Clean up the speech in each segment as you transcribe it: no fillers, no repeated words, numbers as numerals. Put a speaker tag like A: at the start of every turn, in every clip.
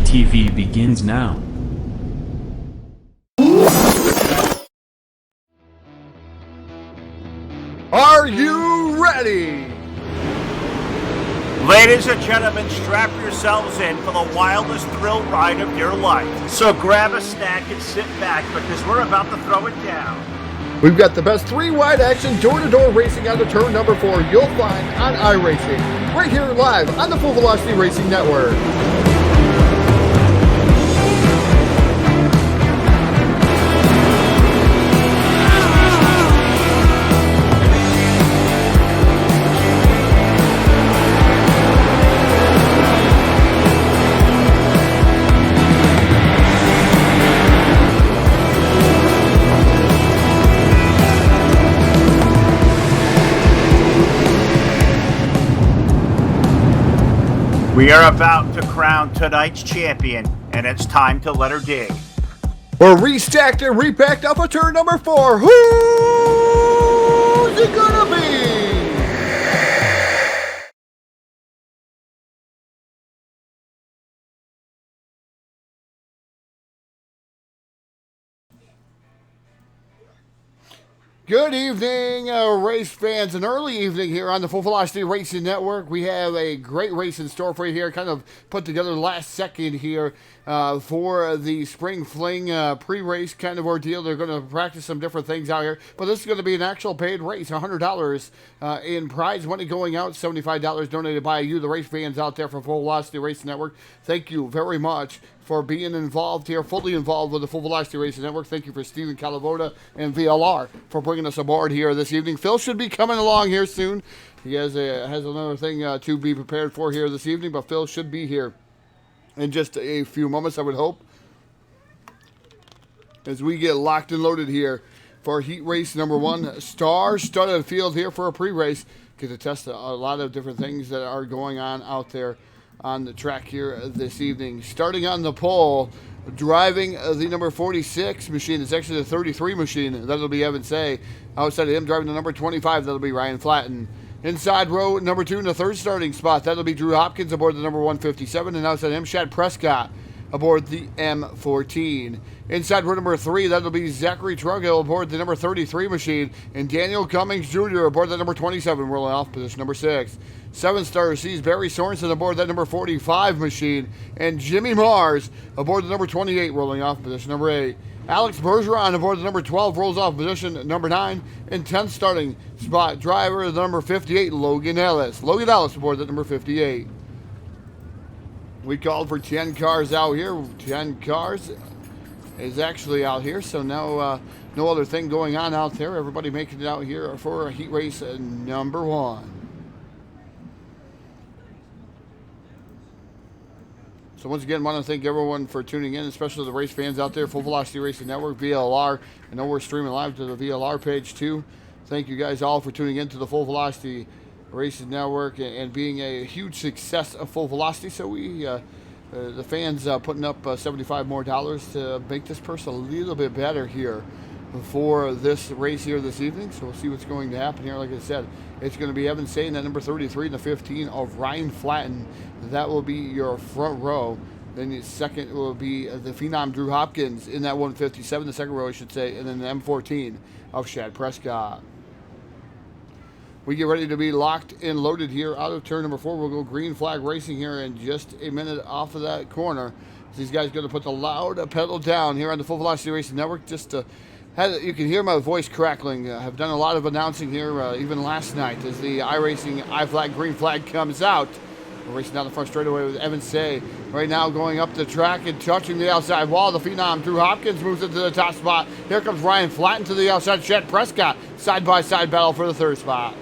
A: TV begins now.
B: Are you ready?
C: Ladies and gentlemen, strap yourselves in for the wildest thrill ride of your life. So grab a snack and sit back because we're about to throw it down.
B: We've got the best three-wide action door-to-door racing out of turn number 4 you'll find on iRacing, right here live on the Full Velocity Racing Network.
C: We are about to crown tonight's champion, and it's time to let her dig.
B: We're restacked and repacked off of turn number 4. Who's it gonna be? Good evening, race fans. An early evening here on the Full Velocity Racing Network. We have a great race in store for you here, kind of put together last second here for the Spring Fling pre-race kind of ordeal. They're going to practice some different things out here, but this is going to be an actual paid race. $100 in prize money going out, $75 donated by you, the race fans out there for Full Velocity Racing Network. Thank you very much for being involved here, fully involved with the Full Velocity Racing Network. Thank you for Stephen Calavota and VLR for bringing us aboard here this evening. Phil should be coming along here soon. He has another thing to be prepared for here this evening, but Phil should be here in just a few moments, I would hope, as we get locked and loaded here for heat race number 1. Star-studded field here for a pre-race. Get to test a lot of different things that are going on out there on the track here this evening. Starting on the pole, driving the number 46 machine. It's actually the 33 machine. That'll be Evan Say. Outside of him, driving the number 25, that'll be Ryan Flatten. Inside row number 2 in the third starting spot, that'll be Drew Hopkins aboard the number 157. And outside of him, Shad Prescott aboard the M14. Inside row number 3, that'll be Zachary Trughill aboard the number 33 machine. And Daniel Cummings Jr. aboard the number 27, rolling off position number 6. 7-star sees Barry Sorensen aboard that number 45 machine. And Jimmy Mars aboard the number 28, rolling off position number 8. Alex Bergeron aboard the number 12, rolls off position number 9. And 10th starting spot driver, the number 58, Logan Ellis. Logan Ellis aboard the number 58. We called for 10 cars out here. 10 cars is actually out here, so no other thing going on out there. Everybody making it out here for heat race number 1. So once again, I want to thank everyone for tuning in, especially the race fans out there, Full Velocity Racing Network, VLR. I know we're streaming live to the VLR page too. Thank you guys all for tuning in to the Full Velocity Racing Network and being a huge success of Full Velocity. So we, the fans, putting up $75 more to make this purse a little bit better here for this race here this evening. So we'll see what's going to happen here. Like I said, it's going to be Evan Say in that number 33 and the 15 of Ryan Flatten. That will be your front row. Then the second will be the Phenom Drew Hopkins in that 157, the second row I should say, and then the M14 of Shad Prescott. We get ready to be locked and loaded here out of turn number 4. We'll go green flag racing here in just a minute off of that corner. These guys are going to put the loud pedal down here on the Full Velocity Racing Network. Just to you can hear my voice crackling. I've done a lot of announcing here, even last night, as the iRacing I flag, green flag comes out. We're racing down the front straightaway with Evan Say. Right now going up the track and touching the outside wall. The Phenom Drew Hopkins moves into the top spot. Here comes Ryan Flatten to the outside. Shad Prescott, side-by-side battle for the third spot.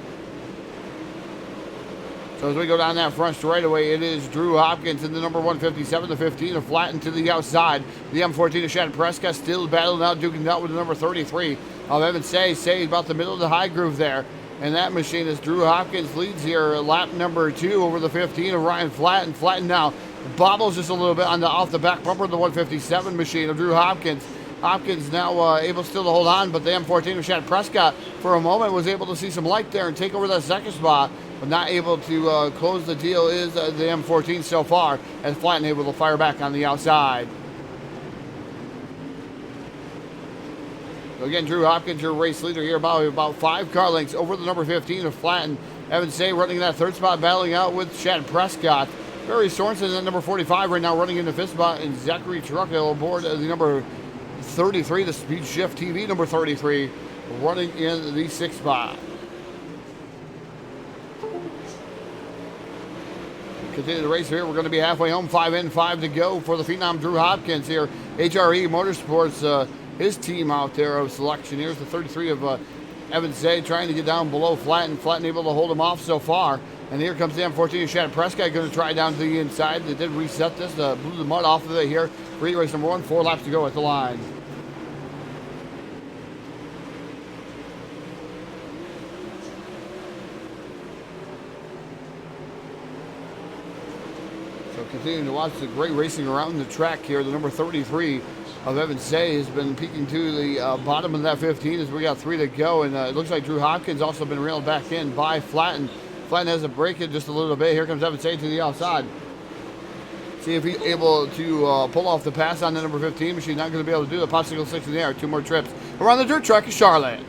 B: So as we go down that front straightaway, it is Drew Hopkins in the number 157, the 15 of Flatten to the outside. The M14 of Shad Prescott still battling out, duking out with the number 33 of Evan Say. Say about the middle of the high groove there. And that machine is Drew Hopkins leads here lap number 2 over the 15 of Ryan Flatten. Flatten now bobbles just a little bit on the off the back bumper of the 157 machine of Drew Hopkins. Hopkins now able still to hold on, but the M14 of Shad Prescott for a moment was able to see some light there and take over that second spot. but not able to close the deal is the M14 so far, as Flatten able to fire back on the outside. So again, Drew Hopkins, your race leader here, about 5 car lengths over the number 15 of Flatten. Evan Say running in that third spot, battling out with Chad Prescott. Barry Sorensen at number 45 right now running in the fifth spot, and Zachary Truckill aboard the number 33, the Speed Shift TV number 33, running in the sixth spot. Continue the race here. We're going to be halfway home. 5 in, 5 to go for the Phenom Drew Hopkins here. HRE Motorsports, his team out there of selection. Here's the 33 of Evan Zay trying to get down below Flatten. Flatten able to hold him off so far. And here comes the M14 of Chad Prescott going to try down to the inside. They did reset this, blew the mud off of it here. For heat race number 1, 4 laps to go at the line. So continuing to watch the great racing around the track here. The number 33 of Evan Say has been peeking to the bottom of that 15 as we got 3 to go. And it looks like Drew Hopkins also been reeled back in by Flatten. Flatten has a break in just a little bit. Here comes Evan Say to the outside. See if he's able to pull off the pass on the number 15 machine. Not going to be able to do the popsicle 6 in the air. 2 more trips around the dirt track of Charlotte.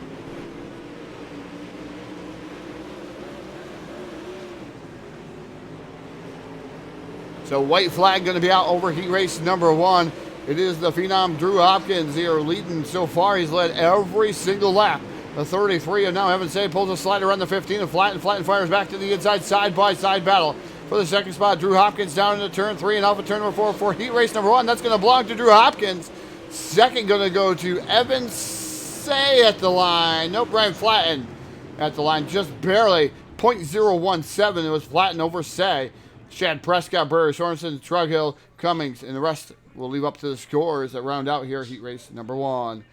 B: So white flag going to be out over heat race number 1. It is the Phenom Drew Hopkins here leading so far. He's led every single lap. The 33, and now Evan Say pulls a slider on the 15 and Flatten fires back to the inside, side-by-side battle. For the second spot, Drew Hopkins down into turn 3 and off of turn number 4 for heat race number 1. That's going to belong to Drew Hopkins. Second going to go to Evan Say at the line. Nope, Brian Flatten at the line, just barely. 0.017, it was Flatten over Say. Chad Prescott, Barry Sorensen, Trughill, Cummings, and the rest will leave up to the scores that round out here heat race number 1.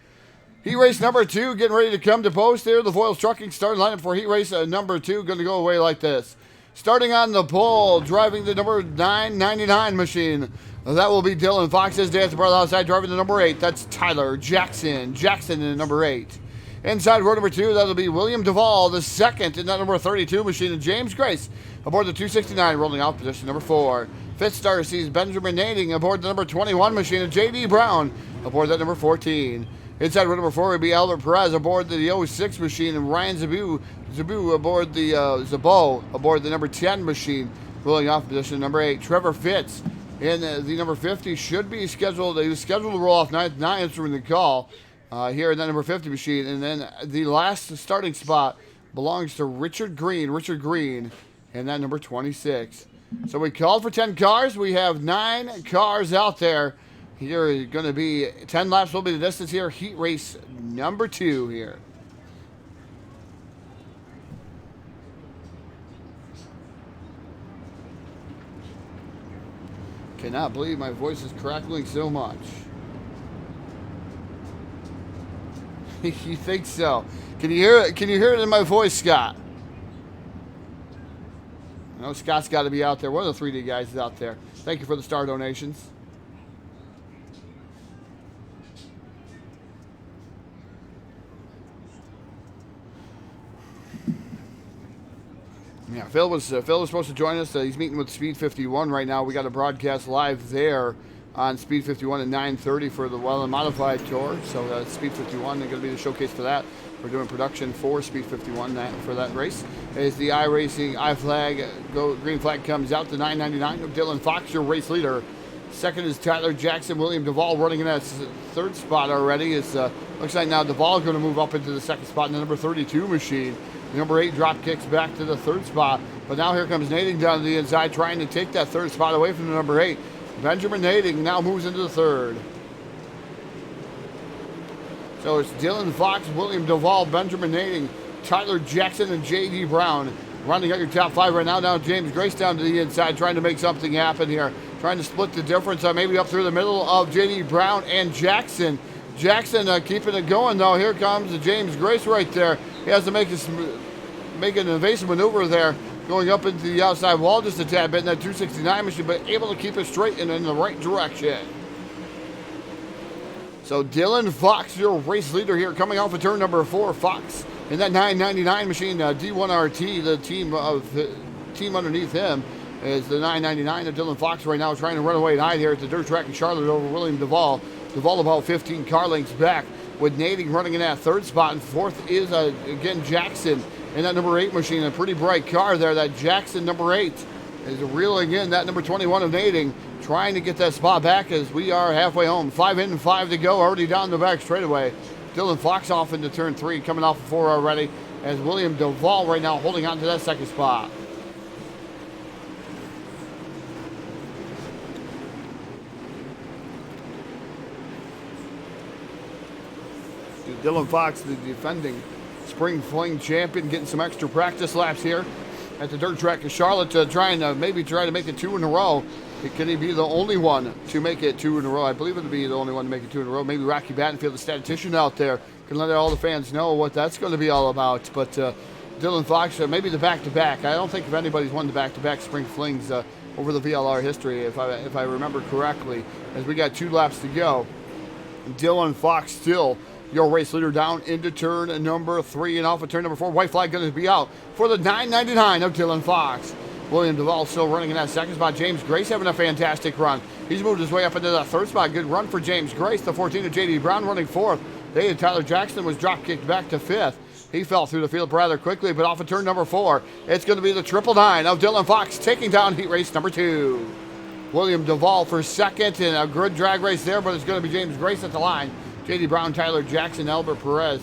B: Heat race number 2 getting ready to come to post here. The Voiles Trucking starting lineup for heat race number 2 going to go away like this. Starting on the pole, driving the number 999 machine. That will be Dylan Fox. His day at the bar outside, driving the number 8. That's Tyler Jackson. Jackson in the number 8. Inside row number 2, that'll be William Duvall, the second in that number 32 machine. And James Grace aboard the 269, rolling off position number 4. Fifth starter sees Benjamin Nading aboard the number 21 machine. And J.D. Brown aboard that number 14. Inside row number 4 would be Albert Perez aboard the 06 machine, and Ryan Zabu aboard the Zabo aboard the number 10 machine, rolling off position number 8. Trevor Fitz in the number 50 should be scheduled. He was scheduled to roll off 9th, not answering the call here in that number 50 machine. And then the last starting spot belongs to Richard Green in that number 26. So we called for 10 cars. We have 9 cars out there. Here is going to be 10 laps will be the distance here. Heat race number 2 here. Cannot believe my voice is crackling so much. You think so? Can you hear it? Can you hear it in my voice, Scott? I know Scott's got to be out there. One of the 3D guys is out there. Thank you for the star donations. Yeah, Phil was supposed to join us. He's meeting with Speed 51 right now. We got a broadcast live there on Speed 51 at 9:30 for the Well and Modified Tour. So Speed 51, they're going to be the showcase for that. We're doing production for Speed 51 for that race. As the iRacing flag, green flag comes out, the 999 of Dylan Fox, your race leader. Second is Tyler Jackson. William Duvall running in that third spot already. Looks like now Duvall is going to move up into the second spot in the number 32 machine. The number 8 drop kicks back to the third spot. But now here comes Nading down to the inside, trying to take that third spot away from the number 8. Benjamin Nading now moves into the third. So it's Dylan Fox, William Duvall, Benjamin Nading, Tyler Jackson, and J.D. Brown running out your top 5 right now. Now James Grace down to the inside, trying to make something happen here. Trying to split the difference, maybe up through the middle of J.D. Brown and Jackson. Jackson keeping it going, though. Here comes James Grace right there. He has to make an evasive maneuver there, going up into the outside wall just a tad bit in that 269 machine, but able to keep it straight and in the right direction. So Dylan Fox, your race leader here, coming off of turn number 4. Fox In that 999 machine, D1RT, the team underneath him, is the 999 of Dylan Fox right now trying to run away and hide here at the dirt track in Charlotte over William Duvall. Duvall about 15 car lengths back with Nading running in that third spot. And fourth is, again, Jackson in that number 8 machine. A pretty bright car there. That Jackson number 8 is reeling in that number 21 of Nading, trying to get that spot back as we are halfway home. 5 in and 5 to go, already down the back straightaway. Dylan Fox off into turn 3, coming off of 4 already, as William Duvall right now holding on to that second spot. Dylan Fox, the defending Spring Fling champion, getting some extra practice laps here at the dirt track in Charlotte, trying to make it 2 in a row. Can he be the only one to make it 2 in a row? I believe it'll be the only one to make it 2 in a row. Maybe Rocky Battenfield, the statistician out there, can let all the fans know what that's going to be all about. But Dylan Fox, maybe the back-to-back. I don't think if anybody's won the back-to-back Spring Flings over the VLR history, if I remember correctly, as we got 2 laps to go. Dylan Fox still your race leader down into turn number 3 and off of turn number 4. White flag going to be out for the 999 of Dylan Fox. William Duvall still running in that second spot. James Grace having a fantastic run. He's moved his way up into that third spot. Good run for James Grace. The 14 of J.D. Brown running 4th. Tyler Jackson was drop kicked back to 5th. He fell through the field rather quickly, but off of turn number 4, it's going to be the 999 of Dylan Fox taking down heat race number 2. William Duvall for second in a good drag race there, but it's going to be James Grace at the line. J.D. Brown, Tyler Jackson, Albert Perez,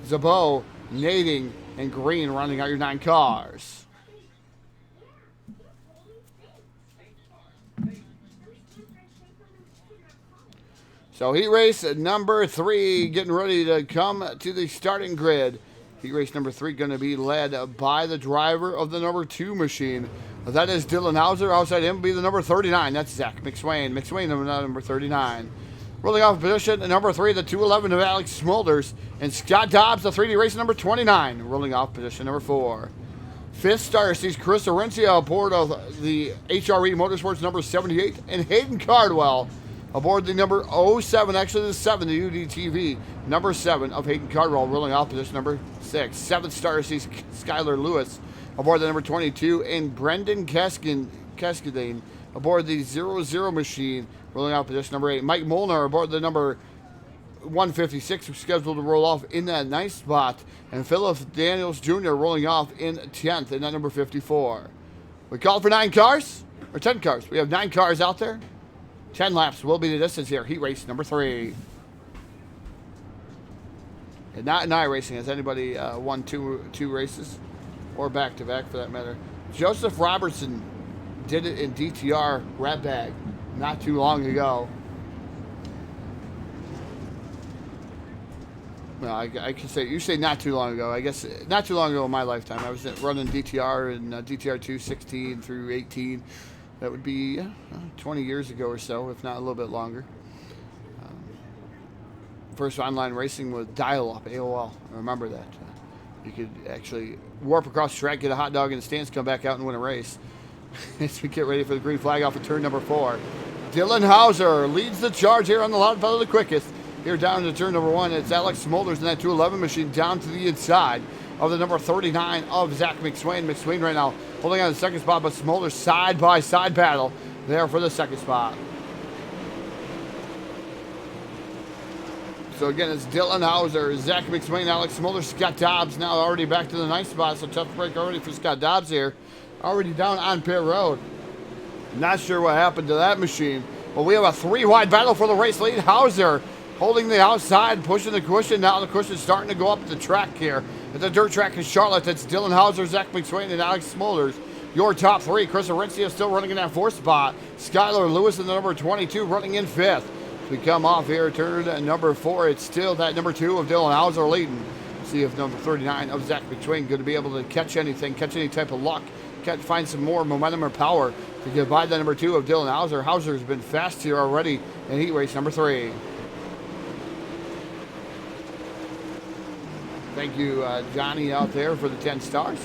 B: Zabot, Nading, and Green running out your 9 cars. So heat race number 3 getting ready to come to the starting grid. Heat race number 3 going to be led by the driver of the number 2 machine. That is Dylan Hauser. Outside him will be the number 39. That's Zach McSwain. McSwain number 39. Rolling off position, number 3, the 211 of Alex Smulders. And Scott Dobbs, the 3D race number 29. Rolling off position number 4. 5th star sees Chris Orencia aboard of the HRE Motorsports number 78. And Hayden Cardwell aboard the number 07, actually the 7, the UDTV. Number 7 of Hayden Cardwell rolling off position number 6. 7th star sees Skylar Lewis aboard the number 22. And Brendan Cascadine aboard the 00 machine. Rolling out position number 8. Mike Molnar aboard the number 156, scheduled to roll off in that 9th spot. And Philip Daniels Jr. rolling off in 10th in that number 54. We called for 9 cars, or 10 cars. We have 9 cars out there. 10 laps will be the distance here. Heat race number 3. And not in iRacing. Has anybody won two races? Or back-to-back for that matter. Joseph Robertson did it in DTR Rat Bag not too long ago. Well, I can say, you say not too long ago. I guess not too long ago in my lifetime. I was running DTR and DTR 216 through 18. That would be 20 years ago or so, if not a little bit longer. First online racing with dial-up, AOL. I remember that. You could actually warp across the track, get a hot dog in the stands, come back out and win a race. As we get ready for the green flag off of turn number 4. Dylan Hauser leads the charge here on the loud pedal the quickest. Here down to turn number 1, it's Alex Smulders in that 211 machine down to the inside of the number 39 of Zach McSwain. McSwain right now holding on the second spot, but Smulders side-by-side battle there for the second spot. So again, it's Dylan Hauser, Zach McSwain, Alex Smulders, Scott Dobbs now already back to the 9th spot, so tough break already for Scott Dobbs here. Already down on pit road. Not sure what happened to that machine, but we have a 3-wide battle for the race lead. Hauser holding the outside, pushing the cushion. Now the cushion's starting to go up the track here at the dirt track in Charlotte. That's Dylan Hauser, Zach McSwain, and Alex Smulders. Your top 3. Chris Orencia still running in that 4th spot. Skylar Lewis in the number 22 running in 5th. As we come off here, turn number 4. It's still that number 2 of Dylan Hauser leading. See if number 39 of Zach McSwain going to be able to catch anything, catch any type of luck. Find some more momentum or power to get by the number 2 of Dylan Hauser. Hauser's been fast here already in heat race number 3. Thank you, Johnny, out there for the 10 stars.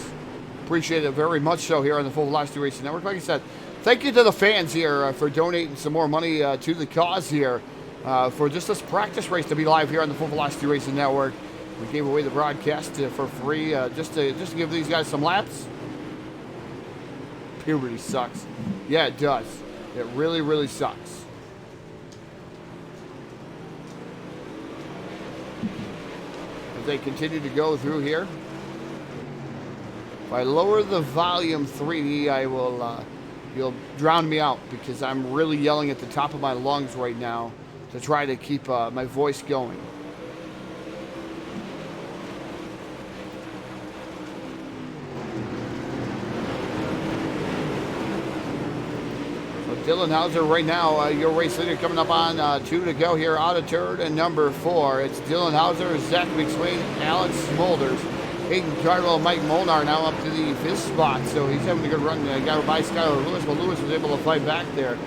B: Appreciate it very much so here on the Full Velocity Racing Network. Like I said, thank you to the fans here for donating some more money to the cause here for just this practice race to be live here on the Full Velocity Racing Network. We gave away the broadcast for free just to give these guys some laps. Puberty sucks. Yeah, it does. It really, really sucks. As they continue to go through here. If I lower the volume 3, I will, you'll drown me out because I'm really yelling at the top of my lungs right now to try to keep my voice going. So Dylan Hauser right now, your race leader coming up on 2 to go here out of turn and number 4. It's Dylan Hauser, Zach McSwain, Alex Smolders. Hayden Cardwell, Mike Molnar now up to the 5th spot, so he's having a good run. Got by Skylar Lewis, but Lewis was able to fight back there.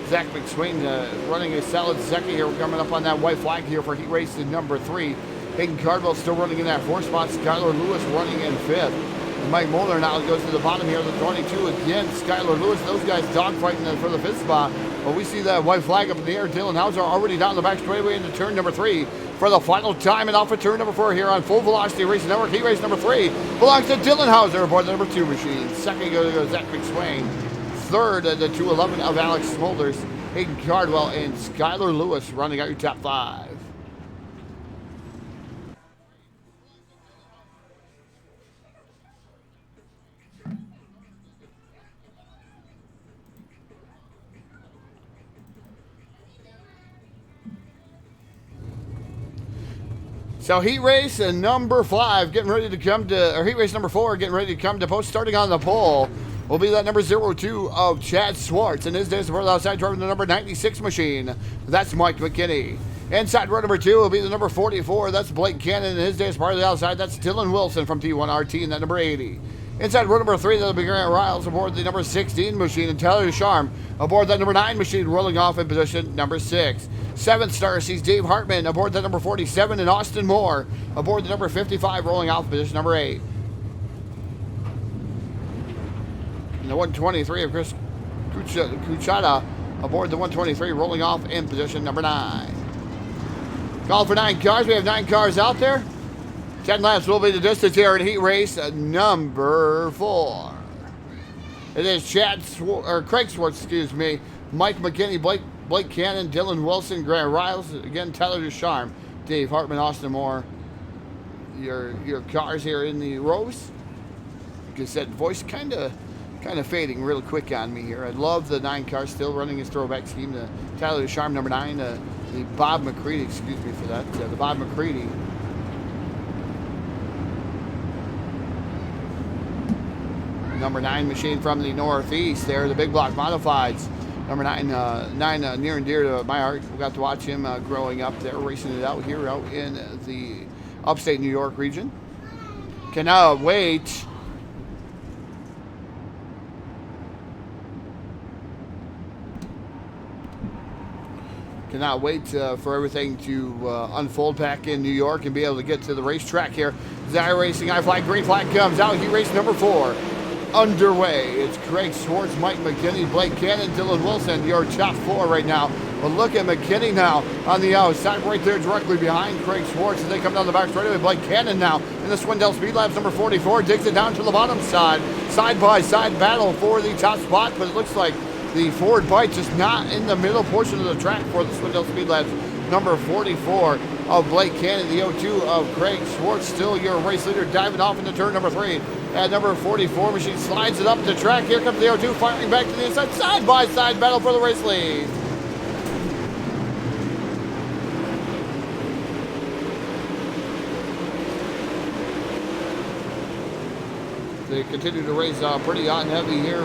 B: Zach McSwain running a solid second here, coming up on that white flag here for heat race in number 3. Hayden Cardwell still running in that 4th spot. Skylar Lewis running in 5th. And Mike Molnar now goes to the bottom here, the 22 again. Skylar Lewis, those guys dogfighting for the 5th spot. But we see that white flag up in the air. Dylan Hauser already down the back straightaway into turn number 3. For the final time and off of turn number 4 here on Full Velocity Racing Network. Heat race number 3 belongs to Dylan Hauser aboard the number 2 machine. Second goes Zach McSwain. Third, the 211 of Alex Smolders, Hayden Cardwell, and Skylar Lewis running out your top 5. So heat race number 5 getting ready to come to, or heat race number 4 getting ready to come to post. Starting on the pole will be that number 02 of Chad Swartz, and his days for the outside driving the number 96 machine. That's Mike McKinney. Inside row number 2 will be the number 44. That's Blake Cannon, and his days part of the outside. That's Dylan Wilson from T1RT, and that number 80. Inside row number 3, that'll be Grant Riles aboard the number 16 machine, and Tyler Ducharme aboard that number 9 machine, rolling off in position number 6. 7th star sees Dave Hartman aboard the number 47, and Austin Moore aboard the number 55, rolling off in position number 8. And the 123 of Chris Kuchata aboard the 123, rolling off in position number 9. Call for 9 cars. We have 9 cars out there. 10 laps will be the distance here in heat race number 4. It is Craig Swartz, excuse me, Mike McKinney, Blake Cannon, Dylan Wilson, Grant Riles, again Tyler Ducharme, Dave Hartman, Austin Moore. Your cars here in the rows. Like I said, voice kind of fading real quick on me here. I love the 9 cars still running his throwback scheme. The Tyler Ducharme number 9, the Bob McCready, excuse me for that, the Bob McCready. Number 9 machine from the Northeast there, the Big Block Modifieds. Number 9, near and dear to my heart. We got to watch him growing up there, racing it out here out in the upstate New York region. Cannot wait. Cannot wait for everything to unfold back in New York and be able to get to the racetrack here. Zai Racing, I flag, green flag comes out. He race number 4. Underway. It's Craig Swartz, Mike McKinney, Blake Cannon, Dylan Wilson, your top 4 right now. But look at McKinney now on the outside right there directly behind Craig Swartz as they come down the back straightaway. Blake Cannon now in the Swindell Speed Labs number 44 digs it down to the bottom side. Side by side battle for the top spot, but it looks like the forward bite just not in the middle portion of the track for the Swindell Speed Labs number 44 of Blake Cannon, the 02 of Craig Swartz, still your race leader, diving off into turn number 3. At number 44, machine slides it up the track. Here comes the 02 firing back to the inside. Side by side battle for the race lead. They continue to race pretty hot and heavy here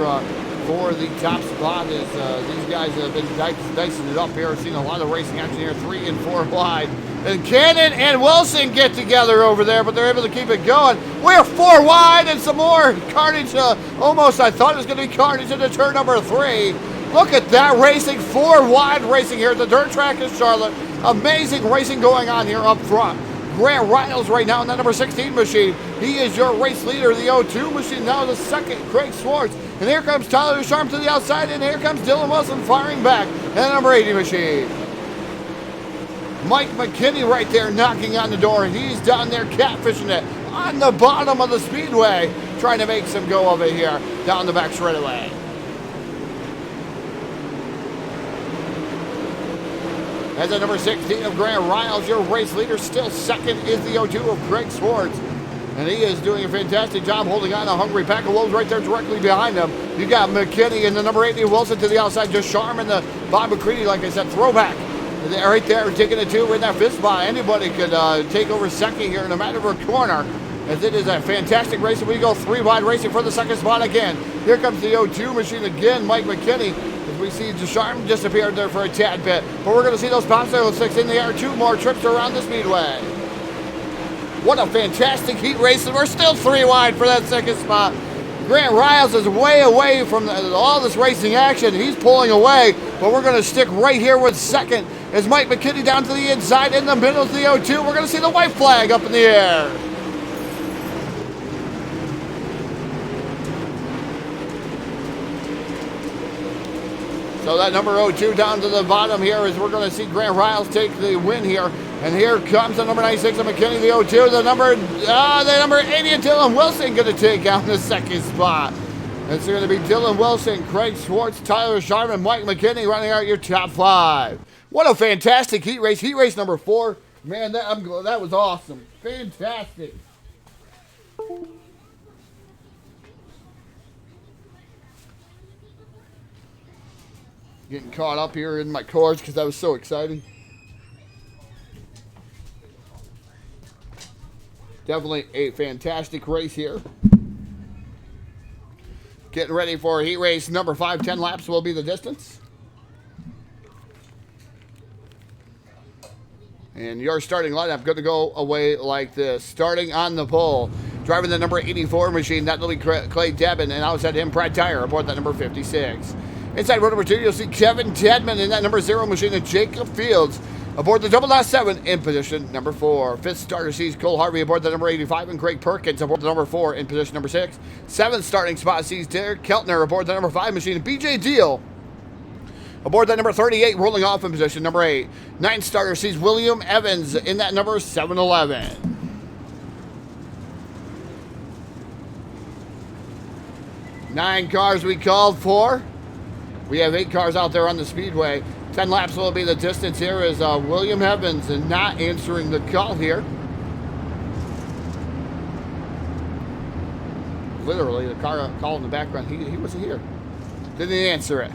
B: for the top spot as these guys have been dicing it up here. Seen a lot of racing action here, 3 and 4 wide. And Cannon and Wilson get together over there, but they're able to keep it going. We're 4 wide and some more carnage. Almost, I thought it was going to be carnage into turn number 3. Look at that racing, 4 wide racing here at the dirt track in Charlotte. Amazing racing going on here up front. Grant Riles right now in that number 16 machine. He is your race leader, the 02 machine. Now the second, Craig Swartz. And here comes Tyler Ducharme to the outside, and here comes Dylan Wilson firing back. And the number 80 machine. Mike McKinney right there knocking on the door. He's down there catfishing it on the bottom of the speedway, trying to make some go of it here down the back straightaway. As at number 16 of Grant Riles, your race leader, still second is the O2 of Craig Swartz. And he is doing a fantastic job holding on. A hungry pack of wolves right there directly behind him. You got McKinney and the number 80 Wilson to the outside. Just Charm and the Bob McCready, like I said, throwback. Right there, taking it two in that fifth spot. Anybody could take over second here in a matter of a corner. As it is a fantastic race. And we go 3 wide racing for the second spot again. Here comes the O2 machine again, Mike McKinney. As we see Desharm disappeared there for a tad bit. But we're going to see those popsicle sticks in the air. 2 more trips around the speedway. What a fantastic heat race, and we're still 3 wide for that second spot. Grant Riles is way away from all this racing action. He's pulling away, but we're going to stick right here with second as Mike McKinney down to the inside. In the middle is the O2. We're going to see the white flag up in the air. So that number 02 down to the bottom here is we're going to see Grant Riles take the win here. And here comes the number 96 of McKinney, the 02. The number 80 of Dylan Wilson going to take out the second spot. It's going to be Dylan Wilson, Craig Swartz, Tyler Sharman, Mike McKinney running out your top 5. What a fantastic heat race. Heat race number 4. Man, that was awesome. Fantastic. Getting caught up here in my cords because that was so exciting. Definitely a fantastic race here. Getting ready for heat race number 5. 10 laps will be the distance. And your starting lineup going to go away like this. Starting on the pole, driving the number 84 machine, that will be Clay Devin, and outside him, Brad Dyer aboard that number 56. Inside row number 2, you'll see Kevin Tedman in that number 0 machine, and Jacob Fields aboard the double last 7 in position number 4. 5th starter sees Cole Harvey aboard the number 85 and Greg Perkins aboard the number 4 in position number 6. 7th starting spot sees Derek Keltner aboard the number 5 machine and BJ Deal aboard that number 38 rolling off in position number 8. 9th starter sees William Evans in that number 711. Nine cars we called for. We have 8 cars out there on the speedway. 10 laps will be the distance here as William Evans and not answering the call here. Literally, the car call in the background, he wasn't here. Didn't answer it.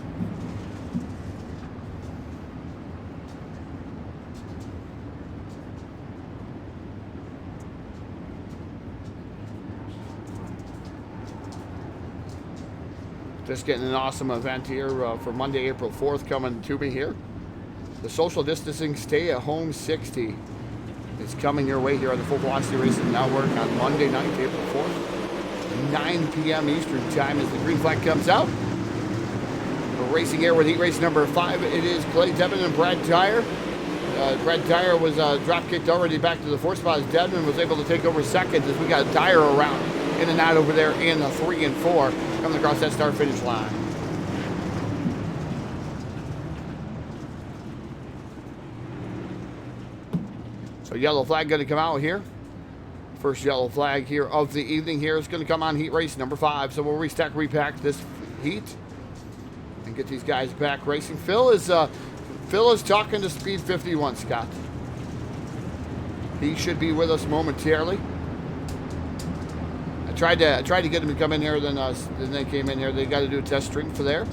B: Just getting an awesome event here for Monday, April 4th coming to me here. The social distancing stay at home 60 is coming your way here on the Full Velocity Racing Network on Monday night, April 4th, 9 p.m. Eastern time as the green flag comes out. We're racing here with heat race number 5. It is Clay Devin and Brad Dyer. Brad Dyer was drop kicked already back to the 4th spot as Devin was able to take over second as we got Dyer around in and out over there in the 3 and 4. Coming across that start finish line. So yellow flag going to come out here. First yellow flag here of the evening here is going to come on heat race number 5. So we'll restack, repack this heat and get these guys back racing. Phil is talking to Speed 51, Scott. He should be with us momentarily. I tried to get him to come in here, then they came in here. They got to do a test string for there.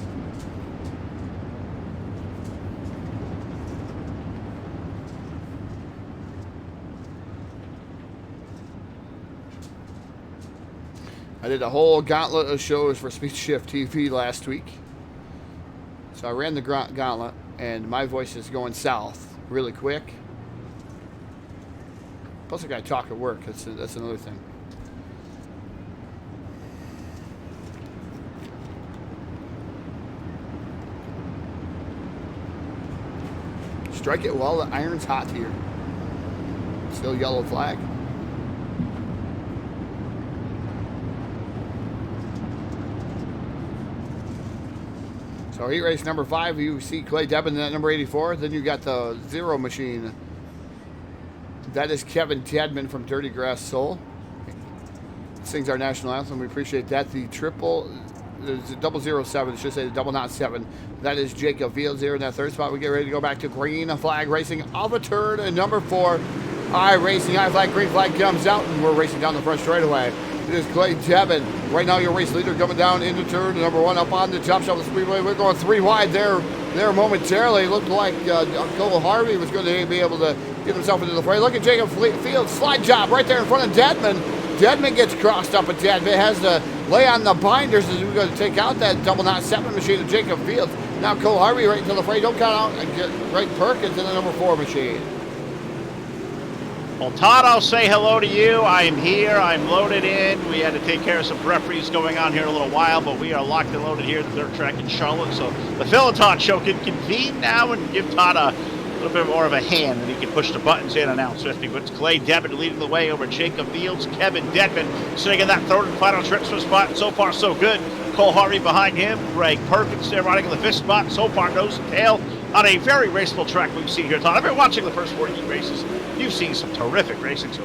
B: I did a whole gauntlet of shows for Speed Shift TV last week. So I ran the gauntlet, and my voice is going south really quick. Plus I got to talk at work. That's another thing. Strike it while the iron's hot here. Still yellow flag. So heat race number 5, you see Clay Devin at number 84. Then you got the 0 machine That is Kevin Tadman from Dirty Grass Soul. Sings our national anthem. We appreciate that. The 007, it should say the 007. That is Jacob Fields here in that third spot. We get ready to go back to green flag racing off a turn and number 4. Racing, high flag, green flag comes out, and we're racing down the front straightaway. It is Clay Tebben. Right now, your race leader coming down into turn number 1 up on the top shelf of the speedway. We're going 3 wide there momentarily. It looked like Cole Harvey was going to be able to get himself into the fray. Look at Jacob Fields, slide job right there in front of Dedman. Dedman gets crossed up, and Dedman has to lay on the binders as we're going to take out that 007 machine of Jacob Fields. Now Cole Harvey right into the fray. Don't count out and get Greg Perkins in the number 4 machine.
C: Well, Todd, I'll say hello to you. I am here. I'm loaded in. We had to take care of some referees going on here in a little while, but we are locked and loaded here at the dirt track in Charlotte. So the Phil and Todd show can convene now and give Todd a little bit more of a hand, and he can push the buttons in and out swiftly. But it's Clay Dedman leading the way over Jacob Fields. Kevin Dedman sitting in that third and final transfer spot. And so far, so good. Cole Harvey behind him. Greg Perkins there riding in the 5th spot. So far, nose and tail on a very raceable track we've seen here, Todd. I've been watching the first 14 races. You've seen some terrific racing, so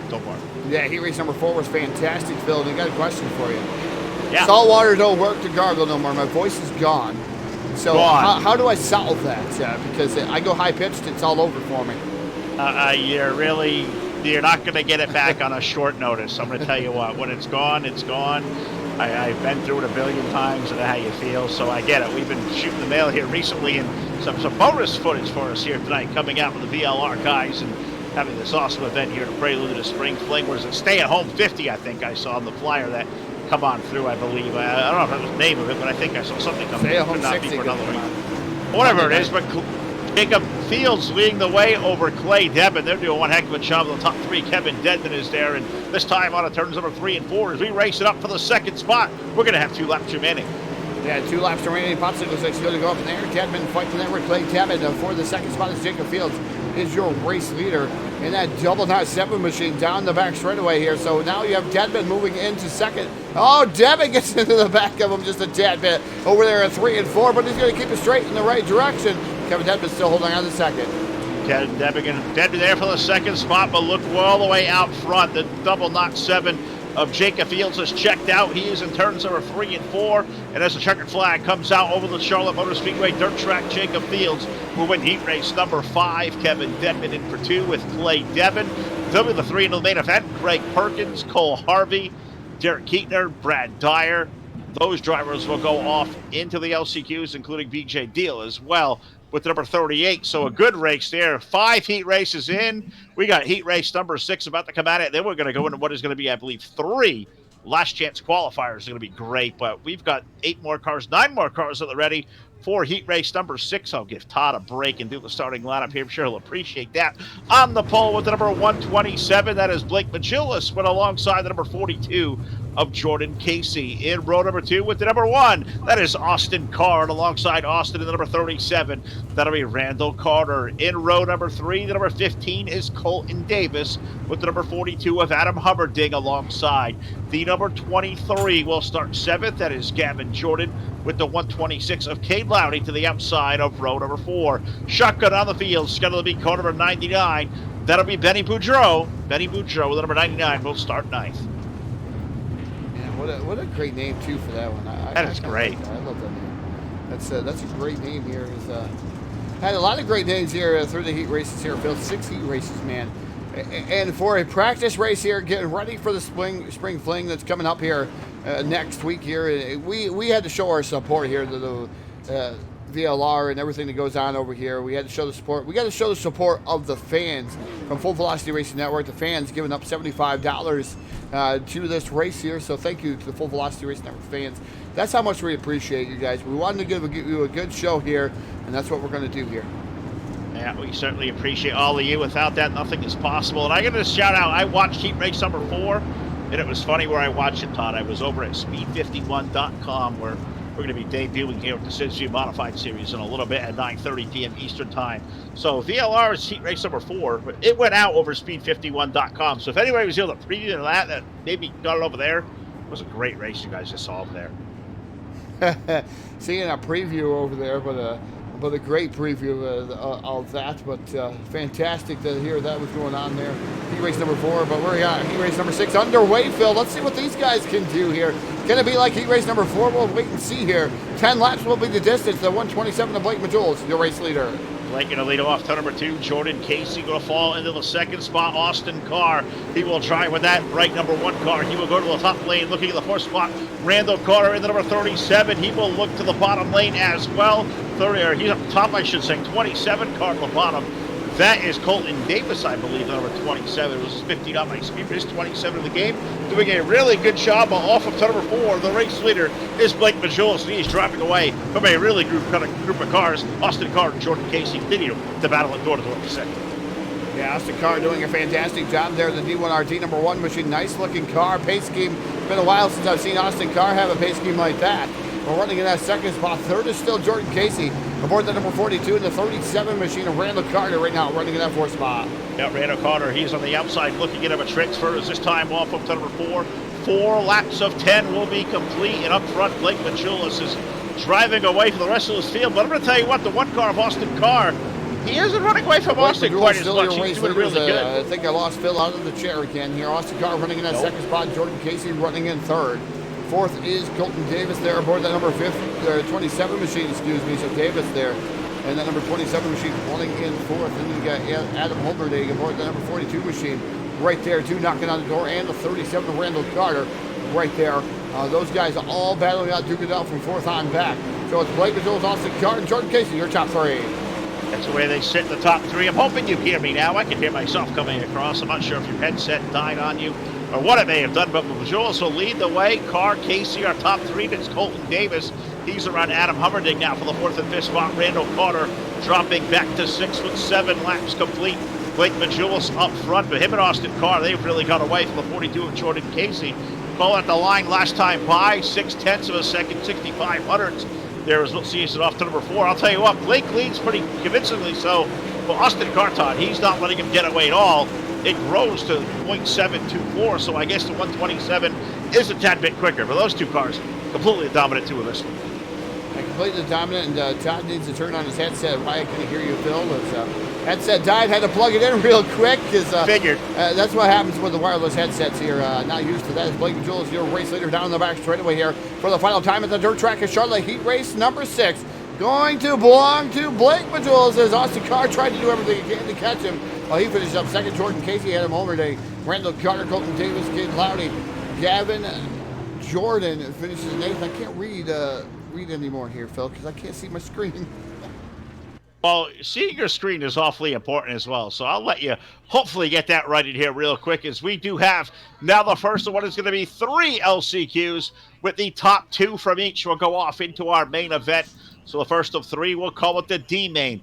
C: don't worry.
B: Yeah, heat race number 4 was fantastic, Phil. And I got a question for you.
C: Yeah.
B: Salt water don't work to gargle no more. My voice is gone. So how do I solve that? Because I go high-pitched, it's all over for me.
C: You're not going to get it back on a short notice. I'm going to tell you what, when it's gone, it's gone. I've been through it a billion times. I know how you feel, so I get it. We've been shooting the mail here recently, and some bonus footage for us here tonight coming out with the VLR guys and having this awesome event here to prelude to the Spring Fling. Where's it? Stay at Home 50, I think I saw on the flyer that come on through, I believe. I don't know if that was the name of it, but I think I saw something come
B: Stay at
C: through.
B: Home 60
C: for another week. Whatever it is, but Jacob Fields leading the way over Clay Dedman. They're doing one heck of a job in the top 3. Kevin Dedman is there, and this time on turns number 3 and 4 as we race it up for the 2nd spot. We're going to have 2 laps remaining.
B: Yeah, 2 laps remaining. Popsicles is going to go up in there. Dedman fighting there with Clay Dedman. For the 2nd spot is Jacob Fields, is your race leader in that 007 machine down the back straightaway here. So now you have Dedman moving into 2nd. Oh, Dedman gets into the back of him just a tad bit over there at 3 and 4, but he's going to keep it straight in the right direction. Kevin Dedman still holding on to 2nd.
C: Kevin Dedman there for the 2nd spot, but look all the way out front. The 007 of Jacob Fields is checked out. He is in turns number 3 and 4. And as the checkered flag comes out over the Charlotte Motor Speedway dirt track, Jacob Fields will win heat race number 5. Kevin Dedman in for 2 with Clay Dedman. They'll be the 3 in the main event. Greg Perkins, Cole Harvey, Derek Keatner, Brad Dyer. Those drivers will go off into the LCQs, including BJ Deal as well, with number 38. So a good race there. 5 heat races in. We got heat race number 6 about to come at it. Then we're going to go into what is going to be, I believe, 3 last chance qualifiers. Are going to be great, but we've got 8 more cars, 9 more cars at the ready for heat race number 6. I'll give Todd a break and do the starting lineup here. I'm sure he'll appreciate that. On the pole with the number 127, that is Blake Machulis, but alongside the number 42 of Jordan Casey. In row number 2 with the number 1, that is Austin Card, alongside Austin in the number 37. That'll be Randall Carter. In row number 3, the number 15 is Colton Davis with the number 42 of Adam Hubbarding alongside. The number 23 will start 7th. That is Gavin Jordan with the 126 of Cade Lowdy to the outside of row number 4. Shotgun on the field, scheduled to be car number 99. That'll be Benny Boudreau. Benny Boudreau with the number 99 will start 9th.
B: What a great name too for that one.
C: That is great.
B: I love that name. That's a great name here. Had a lot of great names here through the heat races here, Phil. 6 heat races, man. And for a practice race here, getting ready for the spring fling that's coming up here next week here. We had to show our support here to the VLR and everything that goes on over here. We had to show the support. We got to show the support of the fans from Full Velocity Racing Network. The fans giving up $75 to this race here. So thank you to the Full Velocity Racing Network fans. That's how much we appreciate you guys. We wanted to give you a good show here, and that's what we're going to do here.
C: Yeah, we certainly appreciate all of you. Without that, nothing is possible. And I got to shout out, I watched heat race number 4, and it was funny where I watched it, Todd. I was over at speed51.com, where we're going to be debuting here with the Cincinnati Modified Series in a little bit at 9:30 p.m. Eastern Time. So VLR is heat race number 4, but it went out over speed51.com. So if anybody was able to preview that maybe got it over there, it was a great race you guys just saw over there.
B: Seeing a preview over there, but but a great preview of that. But fantastic to hear that was going on there. Heat race number 4, but we're heat race number 6 underway, Phil. Let's see what these guys can do here. Can it be like heat race number 4? We'll wait and see here. 10 laps will be the distance. The 127 of Blake Majulis, your race leader.
C: Blake going to lead off to number 2. Jordan Casey going to fall into the second spot. Austin Carr, he will try with that right number 1 car. He will go to the top lane looking at the 4th spot. Randall Carter in the number 37. He will look to the bottom lane as well. 30, or he's up top, I should say. 27 car to the bottom. That is Colton Davis, I believe, number 27. It was 15 on my speed, but it's 27 in the game. Doing a really good job off of number 4. The race leader is Blake Majulis, and he's driving away from a really group of cars. Austin Carr and Jordan Casey continue to battle at door to door for second.
B: Yeah, Austin Carr doing a fantastic job there. The D1RT number 1 machine, nice looking car. Pace scheme, it's been a while since I've seen Austin Carr have a pace scheme like that. We're running in that second spot. Third is still Jordan Casey aboard the number 42 in the 37 machine of Randall Carter right now running in that 4th spot.
C: Yeah, Randall Carter, he's on the outside looking at him. A transfer is this time off up to number 4. 4 laps of 10 will be complete, and up front, Blake Majulis is driving away from the rest of this field. But I'm going to tell you what, the 1 car of Austin Carr, he isn't running away from Austin quite as much. He's doing really good.
B: I think I lost Phil out of the chair again here. Austin Carr running in that second spot. Jordan Casey running in 3rd. 4th is Colton Davis there aboard that number 27 machine, excuse me. So Davis there. And that number 27 machine running in 4th. And then you got Adam Holmerding aboard the number 42 machine right there, too, knocking on the door. And the 37 of Randall Carter right there. Those guys are all battling out Duke it out from 4th on back. So it's Blake Majulis, Austin Carr, and Jordan Casey, your top 3.
C: That's the way they sit in the top 3. I'm hoping you hear me now. I can hear myself coming across. I'm not sure if your headset died on you or what it may have done, but Majulis will lead the way. Carr, Casey, our top 3. That's Colton Davis. He's around Adam Hummerding now for the 4th and 5th spot. Randall Carter dropping back to 6th with 7 laps complete. Blake Majulis up front, but him and Austin Carr, they've really got away from the 42 of Jordan Casey. Calling at the line last time by 0.6 of a second, 65 hundredths. There is what sees it off to number 4. I'll tell you what, Blake leads pretty convincingly so. But Austin Carr, he's not letting him get away at all. It grows to 0.724, so I guess the 127 is a tad bit quicker. But those 2 cars, completely dominant 2 of this one.
B: Completely dominant, and Todd needs to turn on his headset. Why can't I hear you, Phil? His headset died, had to plug it in real quick.
C: Figured.
B: That's what happens with the wireless headsets here. Not used to that. Blake Majulis, your race leader, down the back straightaway here for the final time at the dirt track of Charlotte Heat Race number 6. Going to belong to Blake Majulis as Austin Carr tried to do everything he can to catch him. While he finished up second, Jordan Casey had him over day. Randall Carter, Colton Davis, Kid Loudy, Gavin Jordan finishes in 8th. I can't read anymore here, Phil, because I can't see my screen.
C: Well, seeing your screen is awfully important as well, so I'll let you hopefully get that right in here real quick, as we do have now the first of what is going to be 3 LCQs, with the top 2 from each will go off into our main event. So the first of 3, we'll call it the D main.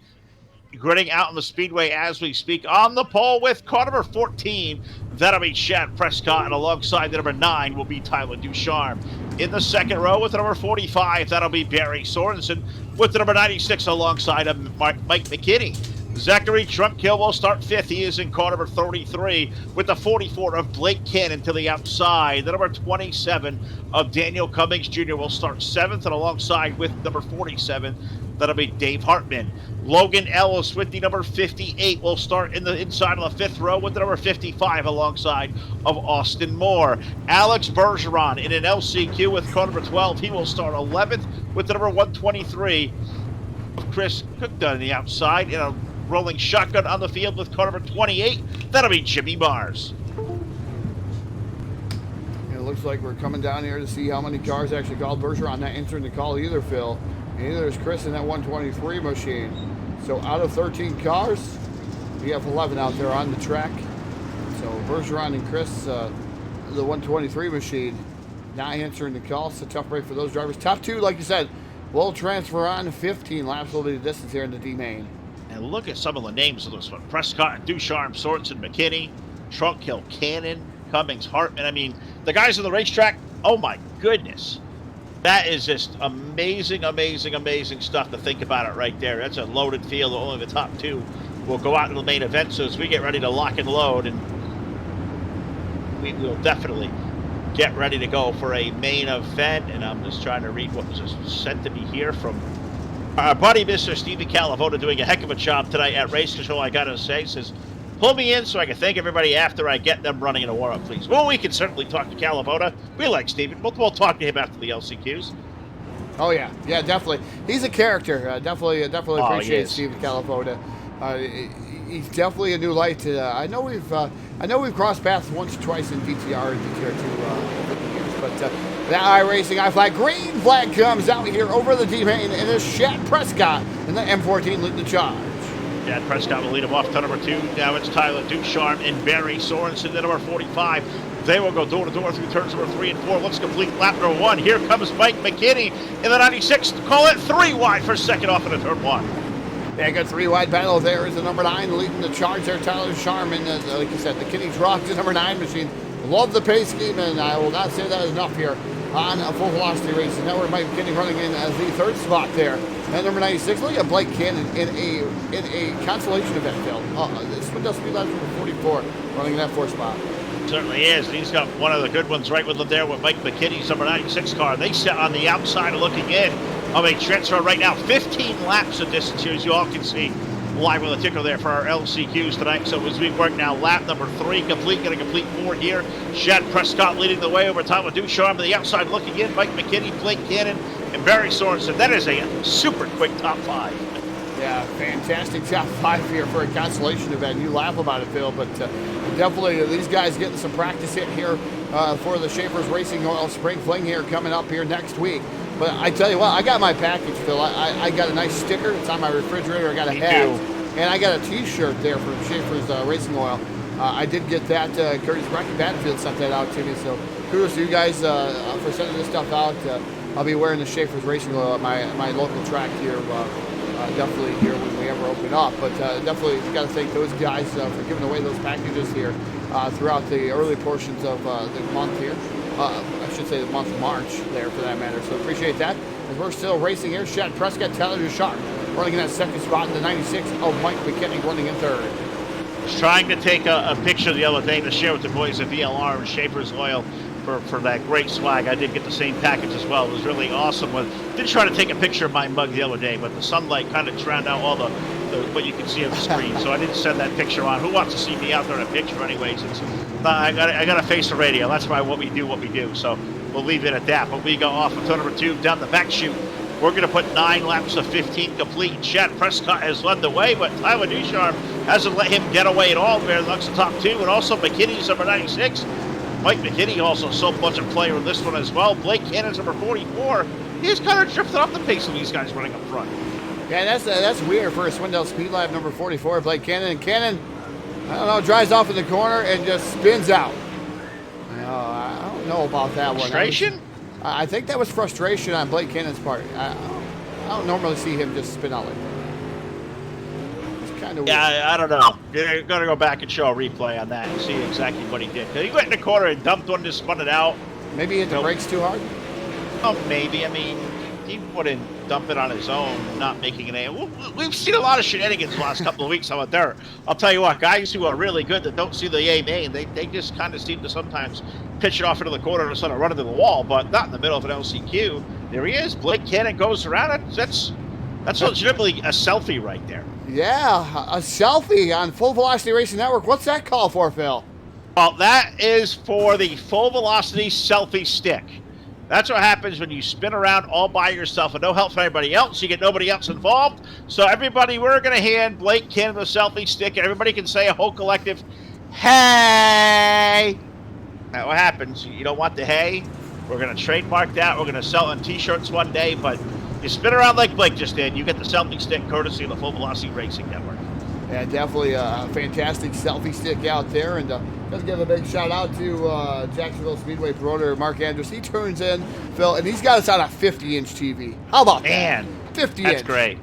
C: Gritting out in the speedway as we speak. On the pole with car number 14, that'll be Chad Prescott, and alongside the number 9 will be Tyler Ducharme. In the second row with the number 45, that'll be Barry Sorensen, with the number 96 alongside of Mike McKinney. Zachary Trumpkill will start 5th. He is in car number 33 with the 44 of Blake Cannon to the outside. The number 27 of Daniel Cummings Jr. will start 7th, and alongside with number 47, that'll be Dave Hartman. Logan Ellis with the number 58 will start in the inside of the 5th row with the number 55 alongside of Austin Moore. Alex Bergeron in an LCQ with car number 12. He will start 11th with the number 123 of Chris Cook on the outside in a rolling shotgun on the field with car number 28. That'll be Jimmy Mars.
B: It looks like we're coming down here to see how many cars actually called. Bergeron not answering the call either, Phil. And neither is Chris in that 123 machine. So out of 13 cars, we have 11 out there on the track. So Bergeron and Chris, the 123 machine, not answering the call. It's a tough break for those drivers. Top 2, like you said, will transfer on. 15 laps will be the distance here in the D main.
C: And look at some of the names of this one. Prescott, Ducharme, Sorensen, McKinney, Trunkhill, Cannon, Cummings, Hartman. I mean, the guys on the racetrack, oh my goodness. That is just amazing, amazing, amazing stuff to think about it right there. That's a loaded field. Only the top 2 will go out to the main event. So as we get ready to lock and load, and we will definitely get ready to go for a main event. And I'm just trying to read what was just sent to me here from Our buddy, Mr. Stevie Calavota, doing a heck of a job tonight at Race Control, I gotta say. Says, pull me in so I can thank everybody after I get them running in a warm-up, please. Well, we can certainly talk to Calavota. We like Stevie. We'll talk to him after the LCQs.
B: Oh yeah, definitely. He's a character. Definitely appreciate Stevie Calavota. He's definitely a new light. I know we've crossed paths once or twice in DTR and DTR2 over the years, but that iRacing flag, green flag comes out here over the D-main, and it's Shad Prescott and the M14 lead the charge.
C: Shad Prescott will lead him off to number 2. Now it's Tyler Ducharme and Barry Sorensen, the number 45. They will go door to door through turns number 3 and 4. Let's complete lap number 1. Here comes Mike McKinney in the 96. Call it 3 wide for second off into turn 1.
B: Yeah, good 3-wide battle there is the number 9 leading the charge there, Tyler Sharman. Like you said, the Kinney's rocked the number 9 machine. Love the pace scheme, and I will not say that enough here on a Full Velocity Racing Network. Mike McKinney running in as the 3rd spot there. And number 96, look at Blake Cannon in a consolation event field. This one does speed lap number 44 running in that 4th spot.
C: Certainly is. He's got one of the good ones right with him there with Mike McKinney's number 96 car. They sit on the outside looking in of a transfer right now. 15 laps of distance here, as you all can see. Live with a ticker there for our LCQs tonight. So as we work now, lap number 3 complete, going to complete 4 here. Shad Prescott leading the way over time with Ducharme to the outside looking in. Mike McKinney, Blake Cannon, and Barry Sorensen. That is a super quick top 5.
B: Yeah, fantastic top 5 here for a consolation event. You laugh about it, Phil, but definitely these guys getting some practice in here for the Schaefer's Racing Oil Spring Fling here coming up here next week. But I tell you what, I got my package, Phil. I got a nice sticker. It's on my refrigerator. I got a hat. And I got a T-shirt there from Schaefer's Racing Oil. I did get that. Curtis Rocky Battlefield sent that out to me. So kudos to you guys for sending this stuff out. I'll be wearing the Schaefer's Racing Oil at my local track here. Definitely here when we ever open up. But definitely got to thank those guys for giving away those packages here throughout the early portions of the month here. I should say the month of March there for that matter. So appreciate that. As we're still racing here, Shad Prescott, Tyler Ducharme running in that 2nd spot in the 96. Mike McKinney running in 3rd.
C: Was trying to take a picture the other day to share with the boys at VLR and Schaefer's Oil for that great swag. I did get the same package as well. It was really awesome. Did try to take a picture of my mug the other day, but the sunlight kind of drowned out all the what you can see on the screen. So I didn't send that picture on. Who wants to see me out there in a picture anyways? I got to face the radio. That's why what we do. So we'll leave it at that. But we go off of turn number 2 down the back chute. We're going to put 9 laps of 15 complete. Shad Prescott has led the way, but Tyler Ducharme hasn't let him get away at all. There looks the top 2, and also McKinney's number 96. Mike McKinney also so much a player in this one as well. Blake Cannon's number 44. He's kind of drifted off the pace of these guys running up front.
B: Yeah, that's weird for a Swindell Speed Lab number 44, Blake Cannon. And Cannon, I don't know, drives off in the corner and just spins out. I don't know about that one.
C: Frustration?
B: I think that was frustration on Blake Cannon's part. I don't normally see him just spin out like that. It's kind of weird.
C: Yeah, I don't know. You're going to go back and show a replay on that and see exactly what he did. He went in the corner and dumped one, just spun it out.
B: Maybe he hit the brakes too hard?
C: Oh, maybe. I mean, he wouldn't dump it on his own, not making an A. We've seen a lot of shenanigans the last couple of weeks out there. I'll tell you what, guys who are really good that don't see the A main, they just kind of seem to sometimes pitch it off into the corner and sort of run into the wall, but not in the middle of an LCQ. There he is. Blake Cannon goes around it. That's legitimately a selfie right there.
B: Yeah, a selfie on Full Velocity Racing Network. What's that call for, Phil?
C: Well, that is for the Full Velocity selfie stick. That's what happens when you spin around all by yourself and no help from anybody else. You get nobody else involved. So everybody, we're going to hand Blake Cannon the selfie stick, and everybody can say a whole collective, hey. Now what happens? You don't want the hey. We're going to trademark that. We're going to sell it on T-shirts one day, but you spin around like Blake just did, you get the selfie stick courtesy of the Full Velocity Racing Network.
B: Yeah, definitely a fantastic selfie stick out there. And let's give a big shout out to Jacksonville Speedway promoter Mark Andrews. He turns in, Phil, and he's got us on a 50-inch TV. How about that? 50 inch.
C: That's great.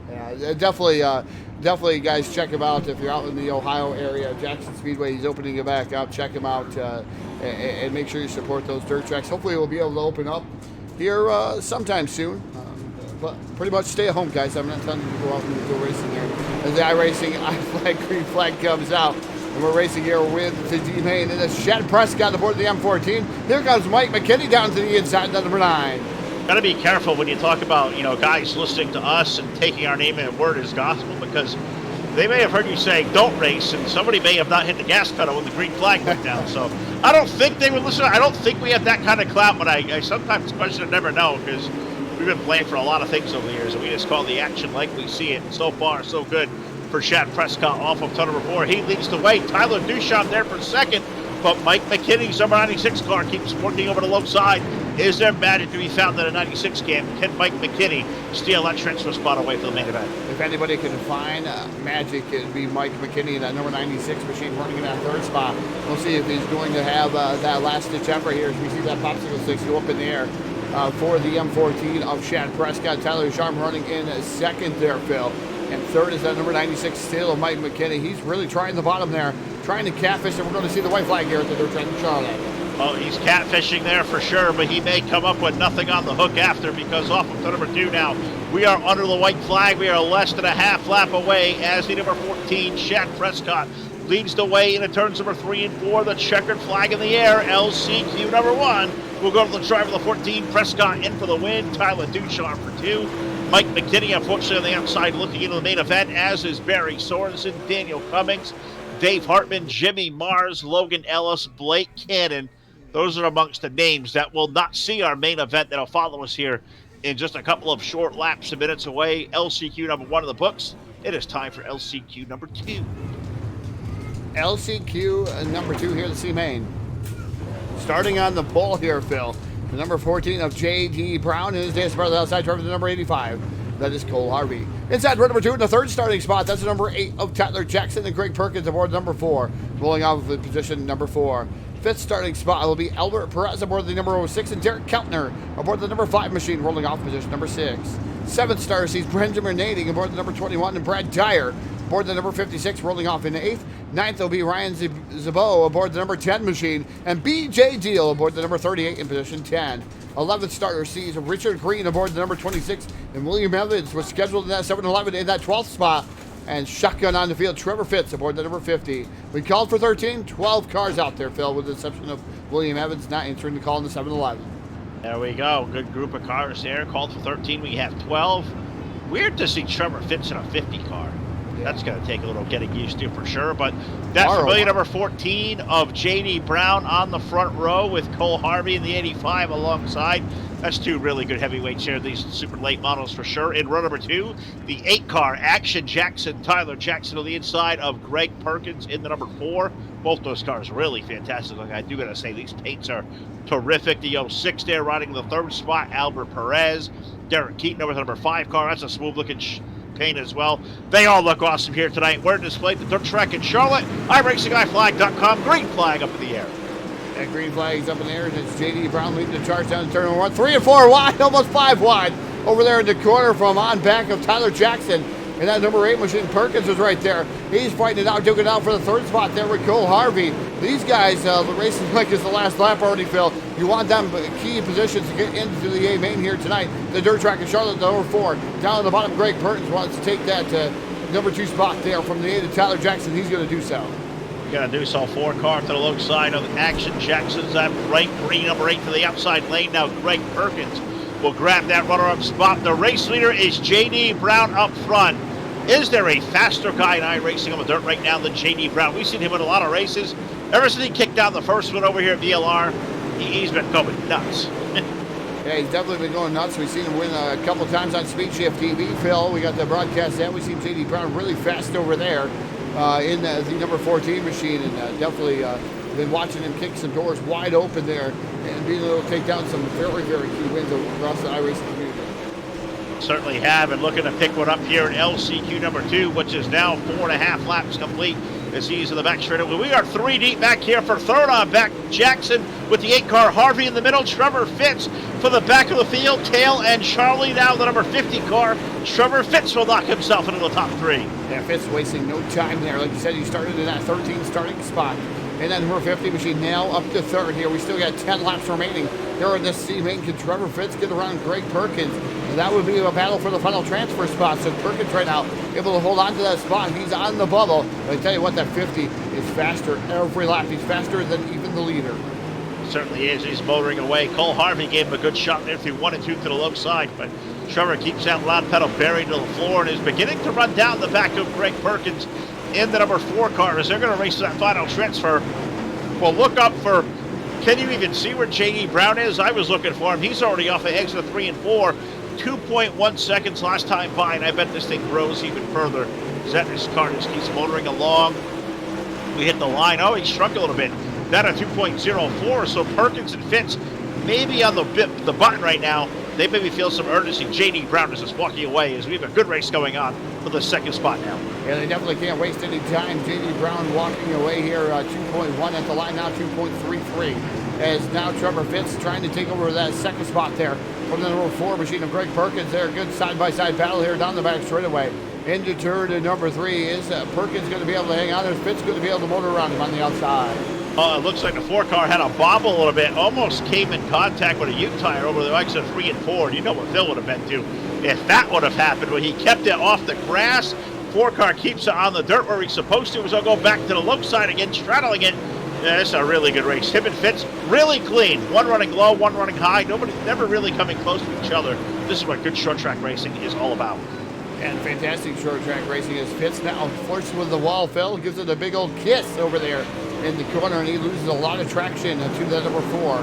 B: Yeah, definitely, guys, check him out if you're out in the Ohio area. Jackson Speedway, he's opening it back up. Check him out and make sure you support those dirt tracks. Hopefully, we'll be able to open up here sometime soon. But pretty much stay at home, guys. I'm not telling you to go out and go racing here. As the iRacing green flag comes out, and we're racing here with the D-Main, and it's Shad Prescott aboard the M14. Here comes Mike McKinney down to the inside, number 9.
C: Got to be careful when you talk about, guys listening to us and taking our name and word as gospel, because they may have heard you say don't race, and somebody may have not hit the gas pedal when the green flag went down. So I don't think they would listen. I don't think we have that kind of clout, but I sometimes question and never know, because we've been playing for a lot of things over the years, and we just call the action like we see it. And so far, so good for Chad Prescott off of turn number 4. He leads the way. Tyler Duchamp there for second, but Mike McKinney's number 96 car keeps working over the low side. Is there magic to be found in a 96 camp? Can Mike McKinney steal that transfer spot away from the main event?
B: If anybody can find magic, it'd be Mike McKinney in that number 96 machine running in that third spot. We'll see if he's going to have that last ditch effort here as we see that popsicle sticks go up in the air for the M14 of Chad Prescott. Tyler Duchamp running in second there, Phil. And third is that number 96 steal of Mike McKinney. He's really trying the bottom there, trying to catfish, and we're going to see the white flag here at the dirt track in Charlotte.
C: Oh, he's catfishing there for sure, but he may come up with nothing on the hook after, because off of number 2 now, we are under the white flag. We are less than a half lap away as the number 14, Chad Prescott, leads the way into turns number 3 and 4. The checkered flag in the air, LCQ number 1. We'll go to the driver, the 14, Prescott in for the win. Tyler Duchamp for 2. Mike McKinney, unfortunately, on the outside looking into the main event, as is Barry Sorensen, Daniel Cummings, Dave Hartman, Jimmy Mars, Logan Ellis, Blake Cannon. Those are amongst the names that will not see our main event that'll follow us here in just a couple of short laps and minutes away. LCQ number 1 in the books. It is time for LCQ number 2.
B: LCQ number 2 here at the C-Main. Starting on the pole here, Phil. The number 14 of J.D. Brown is dancing part of the outside driver, the number 85. That is Cole Harvey. Inside row number 2 in the third starting spot. That's the number 8 of Tyler Jackson and Greg Perkins aboard number 4. Rolling off of position number 4. Fifth starting spot will be Albert Perez aboard the number 06 and Derek Keltner aboard the number 5 machine, rolling off position number 6. Seventh starter sees Benjamin Nading aboard the number 21 and Brad Dyer aboard the number 56, rolling off in 8th. Ninth will be Ryan Zabo aboard the number 10 machine and BJ Deal aboard the number 38 in position 10. 11th starter sees Richard Green aboard the number 26 and William Evans was scheduled in that 7-11 in that 12th spot. And shotgun on the field, Trevor Fitz aboard the number 50. We called for 13, 12 cars out there, Phil, with the exception of William Evans not answering the call in the 7-11.
C: There we go. Good group of cars there. Called for 13. We have 12. Weird to see Trevor Fitz in a 50 car. Yeah. That's going to take a little getting used to for sure. But that familiar number 14 of J.D. Brown on the front row with Cole Harvey in the 85 alongside. That's 2 really good heavyweights here, these super late models for sure. In row number 2, the 8 car, Action Jackson, Tyler Jackson on the inside of Greg Perkins in the number 4. Both those cars really fantastic. Like I do got to say, these paints are terrific. The 06 there riding the 3rd spot, Albert Perez. Derek Keaton over the number 5 car. That's a smooth looking paint as well. They all look awesome here tonight. We're displayed at the dirt track in Charlotte. iRacingGuyFlag.com. Green flag up in the air.
B: That green flag's up in the air, and it's J.D. Brown leading the charge down to turn number 1. 3 and 4 wide, almost 5 wide. Over there in the corner from on back of Tyler Jackson. And that number 8 machine, Perkins, is right there. He's fighting it out, duking it out for the 3rd spot there with Cole Harvey. These guys, the racing like is the last lap already, Phil. You want them key positions to get into the A main here tonight. The dirt track in Charlotte, the number 4. Down at the bottom, Greg Perkins wants to take that number 2 spot there from the 8 of Tyler Jackson. He's going to do so.
C: Going to do so. 4 car to the low side of Action Jackson's. That bright green number 8 to the outside lane. Now Greg Perkins will grab that runner-up spot. The race leader is J.D. Brown up front. Is there a faster guy in iRacing on the dirt right now than J.D. Brown? We've seen him in a lot of races. Ever since he kicked down the first one over here at VLR, he's been going nuts.
B: Yeah, he's definitely been going nuts. We've seen him win a couple times on Speed Shift TV, Phil. We got the broadcast there. We've seen J.D. Brown really fast over there. In the number 14 machine, and definitely been watching him kick some doors wide open there and being able to take down some very, very key wins across the iRacing community.
C: Certainly have, and looking to pick one up here in LCQ number 2, which is now 4.5 laps complete as he's in the back straight. We are 3 deep back here for third on back. Jackson with the 8 car, Harvey in the middle, Trevor Fitz for the back of the field, Kale and Charlie now the number 50 car. Trevor Fitz will knock himself into the top 3.
B: Yeah, Fitz wasting no time there. Like you said, he started in that 13 starting spot. And then number 50 machine now up to 3rd here. We still got 10 laps remaining. Here in this C-Main, can Trevor Fitz get around Greg Perkins? And that would be a battle for the final transfer spot. So Perkins right now able to hold on to that spot. He's on the bubble. But I tell you what, that 50 is faster every lap. He's faster than even the leader.
C: Certainly is. He's motoring away. Cole Harvey gave him a good shot there through 1 and 2 to the low side, but Trevor keeps that loud pedal buried to the floor and is beginning to run down the back of Greg Perkins in the number 4 car as they're going to race to that final transfer. Well, look up for, can you even see where J.D. Brown is? I was looking for him. He's already off of exit 3 and 4. 2.1 seconds last time by, and I bet this thing grows even further. Zetter's car just keeps motoring along. We hit the line. Oh, he shrunk a little bit. That at 2.04, so Perkins and Fitz maybe on the button right now. They maybe feel some urgency. J.D. Brown is just walking away as we have a good race going on for the second spot now.
B: Yeah, they definitely can't waste any time. J.D. Brown walking away here, 2.1 at the line now, 2.33. As now Trevor Fitz trying to take over that second spot there from the number 4 machine of Greg Perkins there. Good side-by-side battle here down the back straightaway. Into turn number 3. Is Perkins going to be able to hang on there? Fitz going to be able to motor around him on the outside.
C: It looks like the 4 car had a bobble a little bit, almost came in contact with a U-tire over the likes of 3 and 4. You know what Phil would have been to if that would have happened, when he kept it off the grass. 4 car keeps it on the dirt where he's supposed to, so I'll go back to the low side again, straddling it. Yeah, it's a really good race. Him and Fitz, really clean. One running low, one running high. Nobody, never really coming close to each other. This is what good short track racing is all about.
B: And fantastic short track racing as Fitz now flirts with the wall. Phil gives it a big old kiss over there in the corner, and he loses a lot of traction to that number 4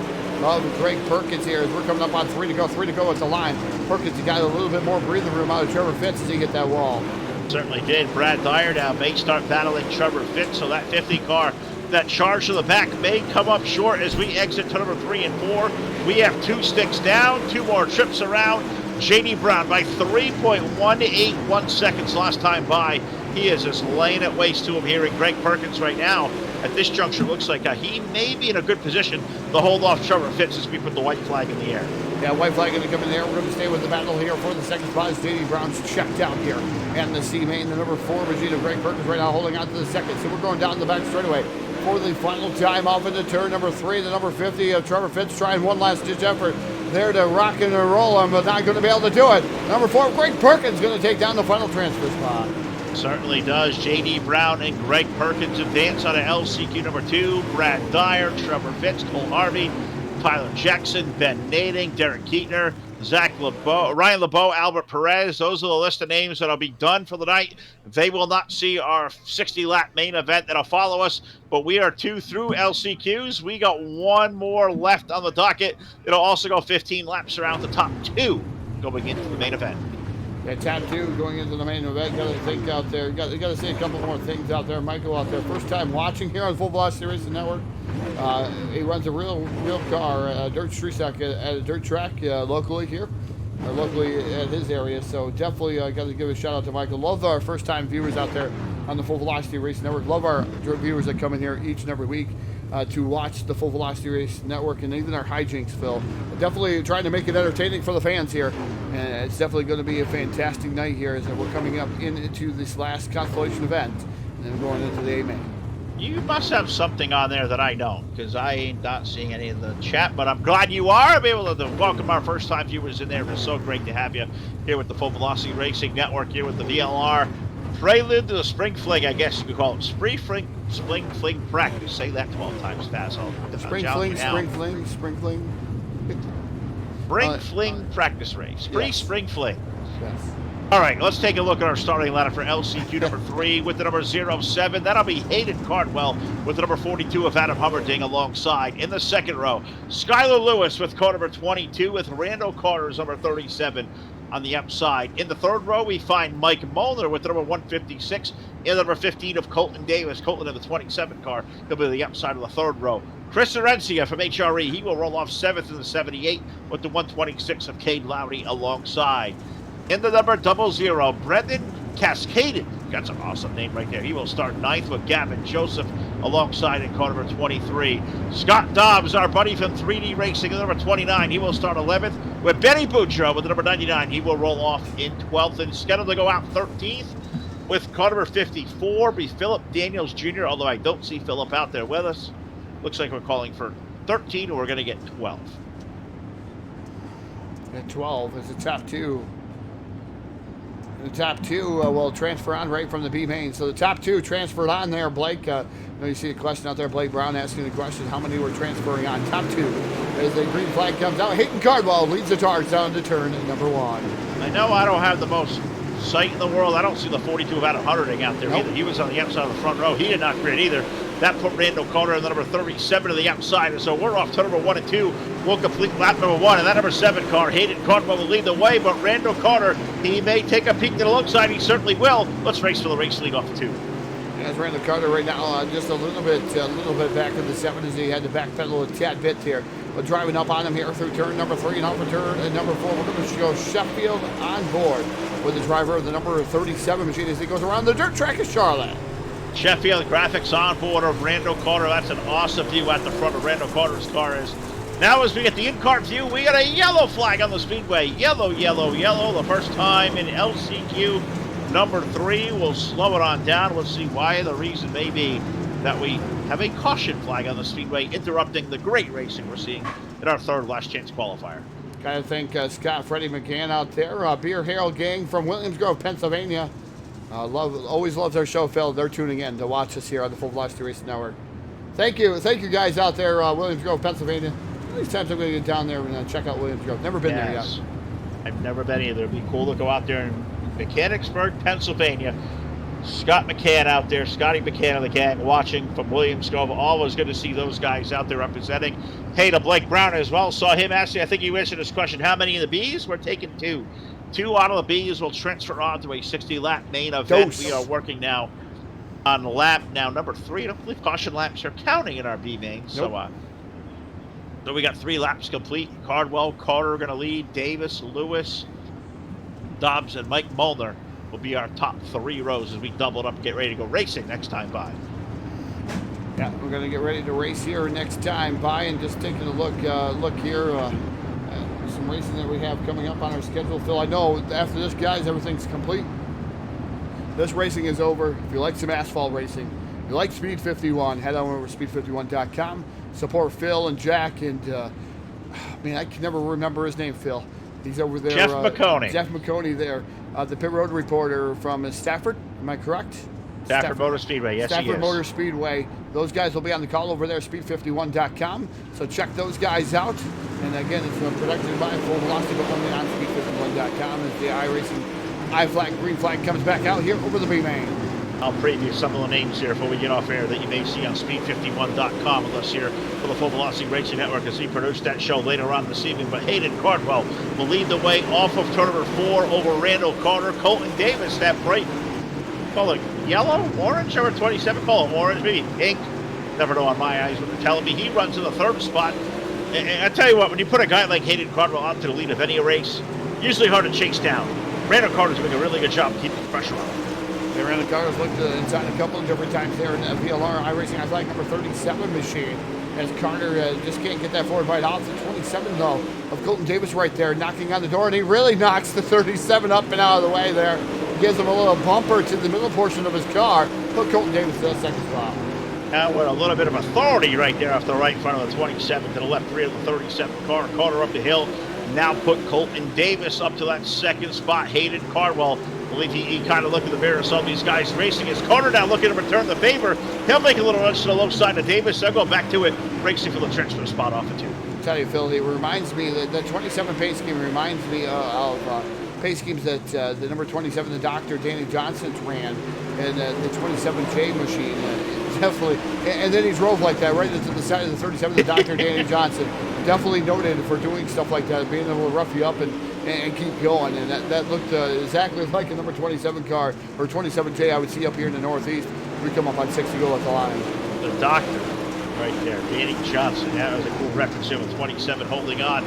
B: of Greg Perkins here as we're coming up on 3 to go at the line. Perkins got a little bit more breathing room out of Trevor Fitz as he hit that wall.
C: Certainly did. Brad Dyer now may start battling Trevor Fitz, so that 50 car, that charge to the back may come up short as we exit to number 3 and 4. We have 2 sticks down, 2 more trips around. J.D. Brown by 3.181 seconds last time by. He is just laying it waste to him here in Greg Perkins right now. At this juncture, looks like he may be in a good position to hold off Trevor Fitz as we put the white flag in the air.
B: Yeah, white flag going to come in there. We're going to stay with the battle here for the second spot as J.D. Brown's checked out here. And the C-Main, the number 4 machine of Greg Perkins right now holding on to the second. So we're going down the back straightaway for the final time off into turn number 3. The number 50 of Trevor Fitz trying one last ditch effort there to rock and roll him, but not going to be able to do it. Number 4, Greg Perkins going to take down the final transfer spot.
C: Certainly does. J.D. Brown and Greg Perkins advance out of LCQ number 2. Brad Dyer, Trevor Fitz, Cole Harvey, Tyler Jackson, Ben Nading, Derek Keatner, Zach LeBeau, Ryan LeBeau, Albert Perez. Those are the list of names that'll be done for the night. They will not see our 60-lap main event that'll follow us, but we are 2 through LCQs. We got 1 more left on the docket. It'll also go 15 laps around the top 2 going into the main event.
B: Yeah, tab 2 going into the main event. Got to think out there. Got to say a couple more things out there. Michael out there, first time watching here on Full Velocity Racing Network. He runs a real car, a dirt street stock at a dirt track locally here, locally at his area. So definitely got to give a shout out to Michael. Love our first time viewers out there on the Full Velocity Racing Network. Love our viewers that come in here each and every week to watch the Full Velocity Race Network and even our hijinks, Phil. Definitely trying to make it entertaining for the fans here. And it's definitely going to be a fantastic night here as we're coming up into this last Constellation event and then going into the A-Main.
C: You must have something on there that I don't, because I ain't not seeing any in the chat, but I'm glad you are. I'm able to welcome our first-time viewers in there. It's so great to have you here with the Full Velocity Racing Network, here with the VLR. Prelude to the Spring Fling, I guess you could call it. Spring Fling practice. Say that 12 times fast.
B: Spring Fling.
C: Spring Fling practice race. Spring Fling.
B: Yes.
C: All right, let's take a look at our starting lineup for LCQ number 3 with the number 07. That'll be Hayden Cardwell with the number 42 of Adam Hummerding alongside. In the second row, Skylar Lewis with car number 22 with Randall Carter's number 37 on the outside. In the third row, we find Mike Molnar with the number 156 and the number 15 of Colton Davis. Colton in the 27 car. He'll be the outside of the third row. Chris Arencia from HRE. He will roll off 7th in the 78 with the 126 of Cade Lowry alongside. In the number 00, Brendan Cascaden. That's an awesome name right there. He will start 9th with Gavin Joseph alongside in car number 23. Scott Dobbs, our buddy from 3D Racing, number 29. He will start 11th with Benny Boudreaux with the number 99. He will roll off in 12th and scheduled to go out 13th with car number 54. Be Philip Daniels Jr., although I don't see Philip out there with us. Looks like we're calling for 13 and we're going to get 12.
B: At 12 is a top 2. The top two will transfer on right from the B main. So the top two transferred on there, Blake. You see a question out there, Blake Brown asking the question, how many were transferring on? Top two. As the green flag comes out, Hayden Cardwell leads the charge down to turn number 1.
C: I know I don't have the most sight in the world. I don't see the 42 out of 100 out there either. He was on the outside of the front row. He did not grid either. That put Randall Carter in the number 37 to the outside. And so we're off to number 1 and 2. We'll complete lap number 1. And that number 7 car, Hayden Cardwell, will lead the way. But Randall Carter, he may take a peek to the low side. He certainly will. Let's race for the race lead off the 2.
B: As Randall Carter right now, just a little bit back in the 7 as he had to backpedal a tad bit here. But driving up on him here through turn number 3 and off of turn number 4. We're going to show Sheffield on board with the driver of the number 37 machine as he goes around the dirt track of Charlotte.
C: Sheffield graphics on board of Randall Carter. That's an awesome view at the front of Randall Carter's car. Is now as we get the in-car view, we got a yellow flag on the speedway. Yellow, yellow, yellow. The first time in LCQ number 3. We'll slow it on down. We'll see why. The reason may be that we have a caution flag on the speedway interrupting the great racing we're seeing in our third last chance qualifier.
B: Gotta thank Scott Freddie McCann out there. Beer Harold gang from Williams Grove, Pennsylvania. Always loves our show, Phil. They're tuning in to watch us here on the Full Velocity Racing Network. Thank you guys out there, Williams Grove, Pennsylvania. These times I'm going to get down there and check out Williams Grove. Never been there yet.
C: I've never been either. It'd be cool to go out there in Mechanicsburg, Pennsylvania. Scott McCann out there, Scotty McCann of the gang, watching from Williams Grove. Always good to see those guys out there representing. Hey, to Blake Brown as well. Saw him asking, I think you answered this question, how many of the Bs? We're taking 2. 2 out of the Bs will transfer on to a 60-lap main event. We are working now on lap number 3. I don't believe caution laps are counting in our B main. Nope. So we got 3 laps complete. Cardwell, Carter going to lead. Davis, Lewis, Dobbs, and Mike Molnar will be our top 3 rows as we double it up and get ready to go racing next time by.
B: Yeah, we're going to get ready to race here next time by, and just taking a look here. Some racing that we have coming up on our schedule. Phil, I know after this, guys, everything's complete. This racing is over. If you like some asphalt racing, if you like Speed 51, head on over to speed51.com. Support Phil and Jack, and I can never remember his name, Phil. He's over there.
C: Jeff McConey.
B: Jeff McConey there, the pit road reporter from Stafford. Am I correct?
C: Stafford Motor Speedway, yes,
B: Stafford
C: he is.
B: Motor Speedway. Those guys will be on the call over there, speed51.com. So check those guys out. And again, it's production by Full Velocity, but only on speed51.com as the I-flag, green flag comes back out here over the B main.
C: I'll preview some of the names here before we get off air that you may see on speed51.com with us here for the Full Velocity Racing Network as we produce that show later on this evening. But Hayden Cardwell will lead the way off of turn number 4 over Randall Carter. Colton Davis, that bright, call it yellow, orange, number 27, call it orange, maybe pink. Never know on my eyes what they're telling me. He runs in the 3rd spot. And I tell you what, when you put a guy like Hayden Cardwell out to the lead of any race, usually hard to chase down. Randall Carter's doing a really good job of keeping the pressure on him.
B: Yeah, Randall Carter's looked inside a couple of different times there in VLR iRacing. I like number 37 machine. As Carter just can't get that forward bite off the 27 though of Colton Davis right there knocking on the door, and he really knocks the 37 up and out of the way there. Gives him a little bumper to the middle portion of his car. Put Colton Davis to the 2nd spot.
C: Now with a little bit of authority right there off the right front of the 27 to the left rear of the 37 car. Carter up the hill. Now put Colton Davis up to that 2nd spot. Hayden Cardwell, I believe he kind of looked at the mirror and saw these guys racing. Is Carter now looking to return the favor? He'll make a little rush to the low side of Davis. They'll go back to it, racing for the transfer spot off the 2.
B: I'll tell you, Phil, it reminds me, the 27 pace scheme reminds me of pace schemes that the number 27, the Dr. Danny Johnson ran, and the 27J machine. Definitely, and then he drove like that right into the side of the 37, the Dr. Danny Johnson. Definitely noted for doing stuff like that, being able to rough you up and keep going. And that looked exactly like a number 27 car, or 27J I would see up here in the Northeast. We come up on 60 go at the line.
C: The Doctor right there, Danny Johnson. That was a cool reference here with 27 holding on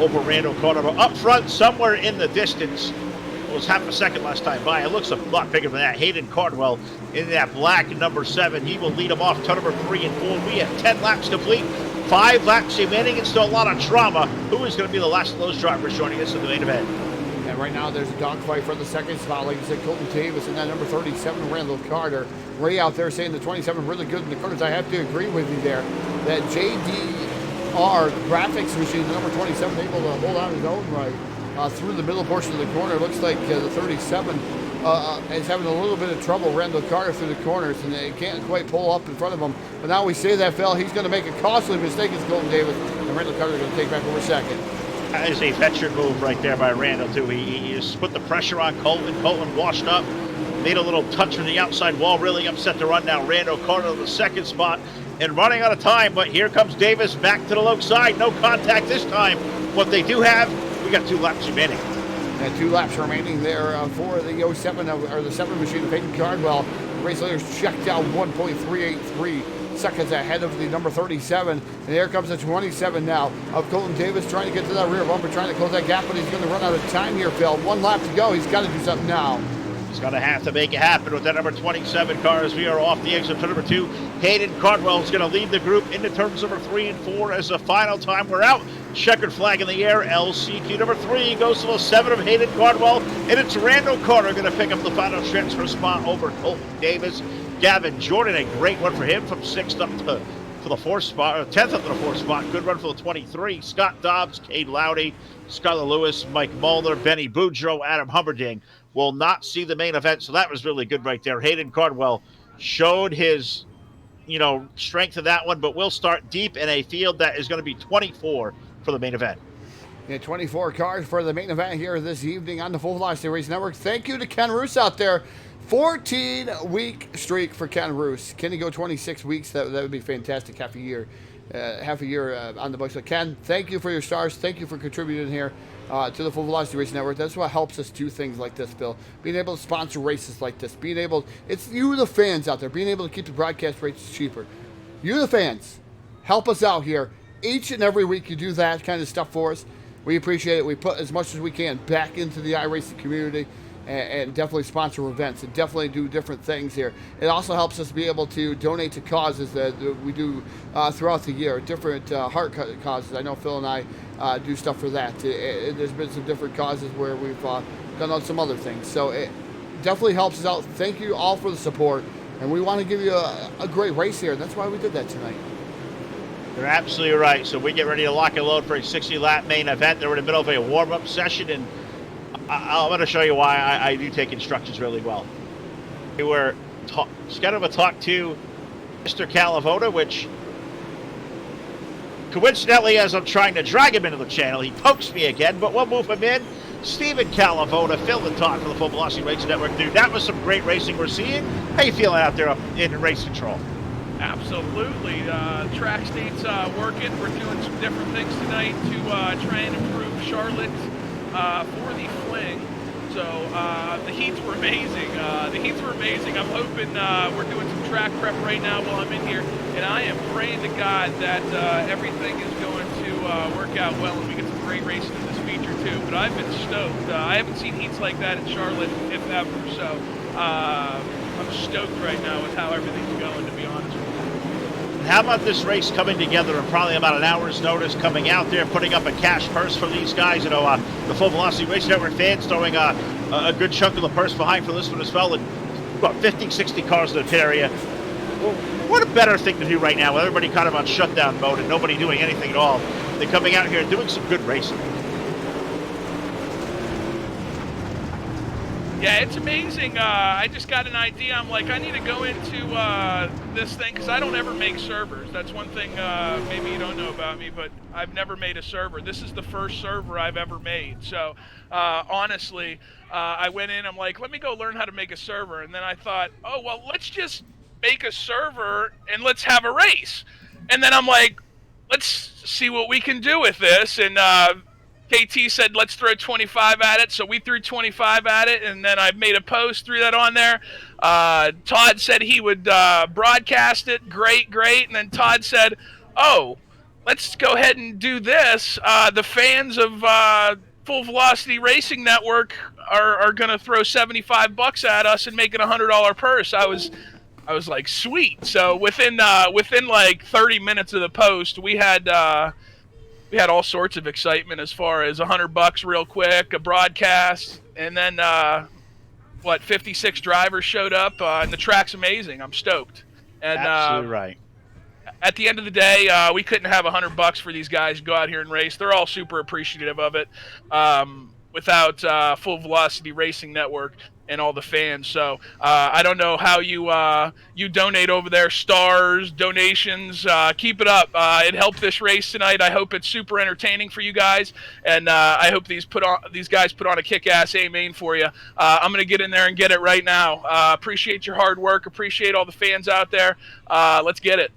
C: over Randall Carter. Up front, somewhere in the distance, it was half a second last time by. It looks a lot bigger than that. Hayden Cardwell in that black number 7. He will lead them off turn number 3 and 4. We have 10 laps complete. 5 laps remaining, and still a lot of drama. Who is going to be the last of those drivers joining us in the main event?
B: And right now there's a dogfight for the 2nd spot. Like you said, Colton Davis and that number 37, Randall Carter. Ray out there saying the 27 really good in the corners. I have to agree with you there. That JDR graphics machine, the number 27, able to hold on his own right. through the middle portion of the corner. It looks like the 37 is having a little bit of trouble. Randall Carter through the corners, and they can't quite pull up in front of him. But now we say that, Phil, he's going to make a costly mistake as Colton Davis, and Randall Carter is going to take back over second.
C: That is a veteran move right there by Randall, too. He just put the pressure on Colton. Colton washed up, made a little touch from the outside wall, really upset the run. Now Randall Carter in the second spot and running out of time, but here comes Davis back to the low side. No contact this time. What they do have, we got 2 laps remaining.
B: And 2 laps remaining there for the 07 or the 7 machine of Hayden Cardwell. Race leaders checked out 1.383 seconds ahead of the number 37. And here comes the 27 now of Colton Davis trying to get to that rear bumper, trying to close that gap, but he's going to run out of time here, Phil. 1 lap to go. He's got to do something now.
C: He's going to have to make it happen with that number 27 car as we are off the exit to number 2. Hayden Cardwell is going to lead the group into turns number 3 and 4 as the final time we're out. Checkered flag in the air. LCQ number 3 goes to the 7 of Hayden Cardwell, and it's Randall Carter going to pick up the final transfer spot over Colton Davis. Gavin Jordan, a great one for him from 6th up to the 4th spot, or 10th up to the 4th spot. Good run for the 23. Scott Dobbs, Cade Lowdy, Skylar Lewis, Mike Molnar, Benny Boudreau, Adam Humberding will not see the main event, so that was really good right there. Hayden Cardwell showed his, strength in that one, but we'll start deep in a field that is going to be 24 for the main event.
B: Yeah, 24 cars for the main event here this evening on the Full Velocity Race Network. Thank you to Ken Roos out there. 14-week streak for Ken Roos. Can he go 26 weeks? That would be fantastic. Half a year on the books. So Ken, thank you for your stars. Thank you for contributing here to the Full Velocity Race Network. That's what helps us do things like this, Bill. Being able to sponsor races like this. It's you, the fans out there, being able to keep the broadcast rates cheaper. You, the fans, help us out here. Each and every week you do that kind of stuff for us. We appreciate it. We put as much as we can back into the iRacing community and definitely sponsor events and definitely do different things here. It also helps us be able to donate to causes that we do throughout the year, different heart causes. I know Phil and I do stuff for that. There's been some different causes where we've done on some other things. So it definitely helps us out. Thank you all for the support. And we want to give you a great race here. That's why we did that tonight.
C: You're absolutely right. So we get ready to lock and load for a 60-lap main event. They're in the middle of a warm-up session, and I'm going to show you why I do take instructions really well. We were scheduled to talk to Mr. Calavota, which coincidentally, as I'm trying to drag him into the channel, he pokes me again, but we'll move him in. Stephen Calavota, Phil the Talk for the Full Velocity Racing Network. Dude, that was some great racing we're seeing. How you feeling out there up in race control?
A: Absolutely. Track state's working. We're doing some different things tonight to try and improve Charlotte for the Fling. So the heats were amazing. I'm hoping we're doing some track prep right now while I'm in here, and I am praying to God that everything is going to work out well and we get some great racing in this feature too. But I've been stoked. I haven't seen heats like that in Charlotte, if ever. So I'm stoked right now with how everything's going, to be honest with you.
C: How about this race coming together in probably about an hour's notice, coming out there, putting up a cash purse for these guys? The Full Velocity Racing Network fans throwing a good chunk of the purse behind for this one as well. And about 50, 60 cars in the pit area. Well, what a better thing to do right now with everybody kind of on shutdown mode and nobody doing anything at all. They're coming out here and doing some good racing.
A: Yeah, it's amazing. I just got an idea. I'm like, I need to go into this thing because I don't ever make servers. That's one thing maybe you don't know about me, but I've never made a server. This is the first server I've ever made. So honestly, I went in. I'm like, let me go learn how to make a server. And then I thought, oh, well, let's just make a server and let's have a race. And then I'm like, let's see what we can do with this. And KT said, let's throw 25 at it. So we threw 25 at it, and then I made a post, threw that on there. Todd said he would broadcast it. Great. And then Todd said, oh, let's go ahead and do this. The fans of Full Velocity Racing Network are going to throw $75 at us and make it a $100 purse. I was like, sweet. So within like 30 minutes of the post, we had all sorts of excitement as far as $100 real quick, a broadcast, and then 56 drivers showed up, and the track's amazing. I'm stoked. And
C: absolutely right.
A: At the end of the day, we couldn't have $100 for these guys to go out here and race. They're all super appreciative of it. without Full Velocity Racing Network and all the fans. So I don't know how you donate over there, stars, donations. Keep it up. It helped this race tonight. I hope it's super entertaining for you guys, and I hope these guys put on a kick-ass A main for you. I'm gonna get in there and get it right now. Appreciate your hard work. Appreciate all the fans out there. Let's get it.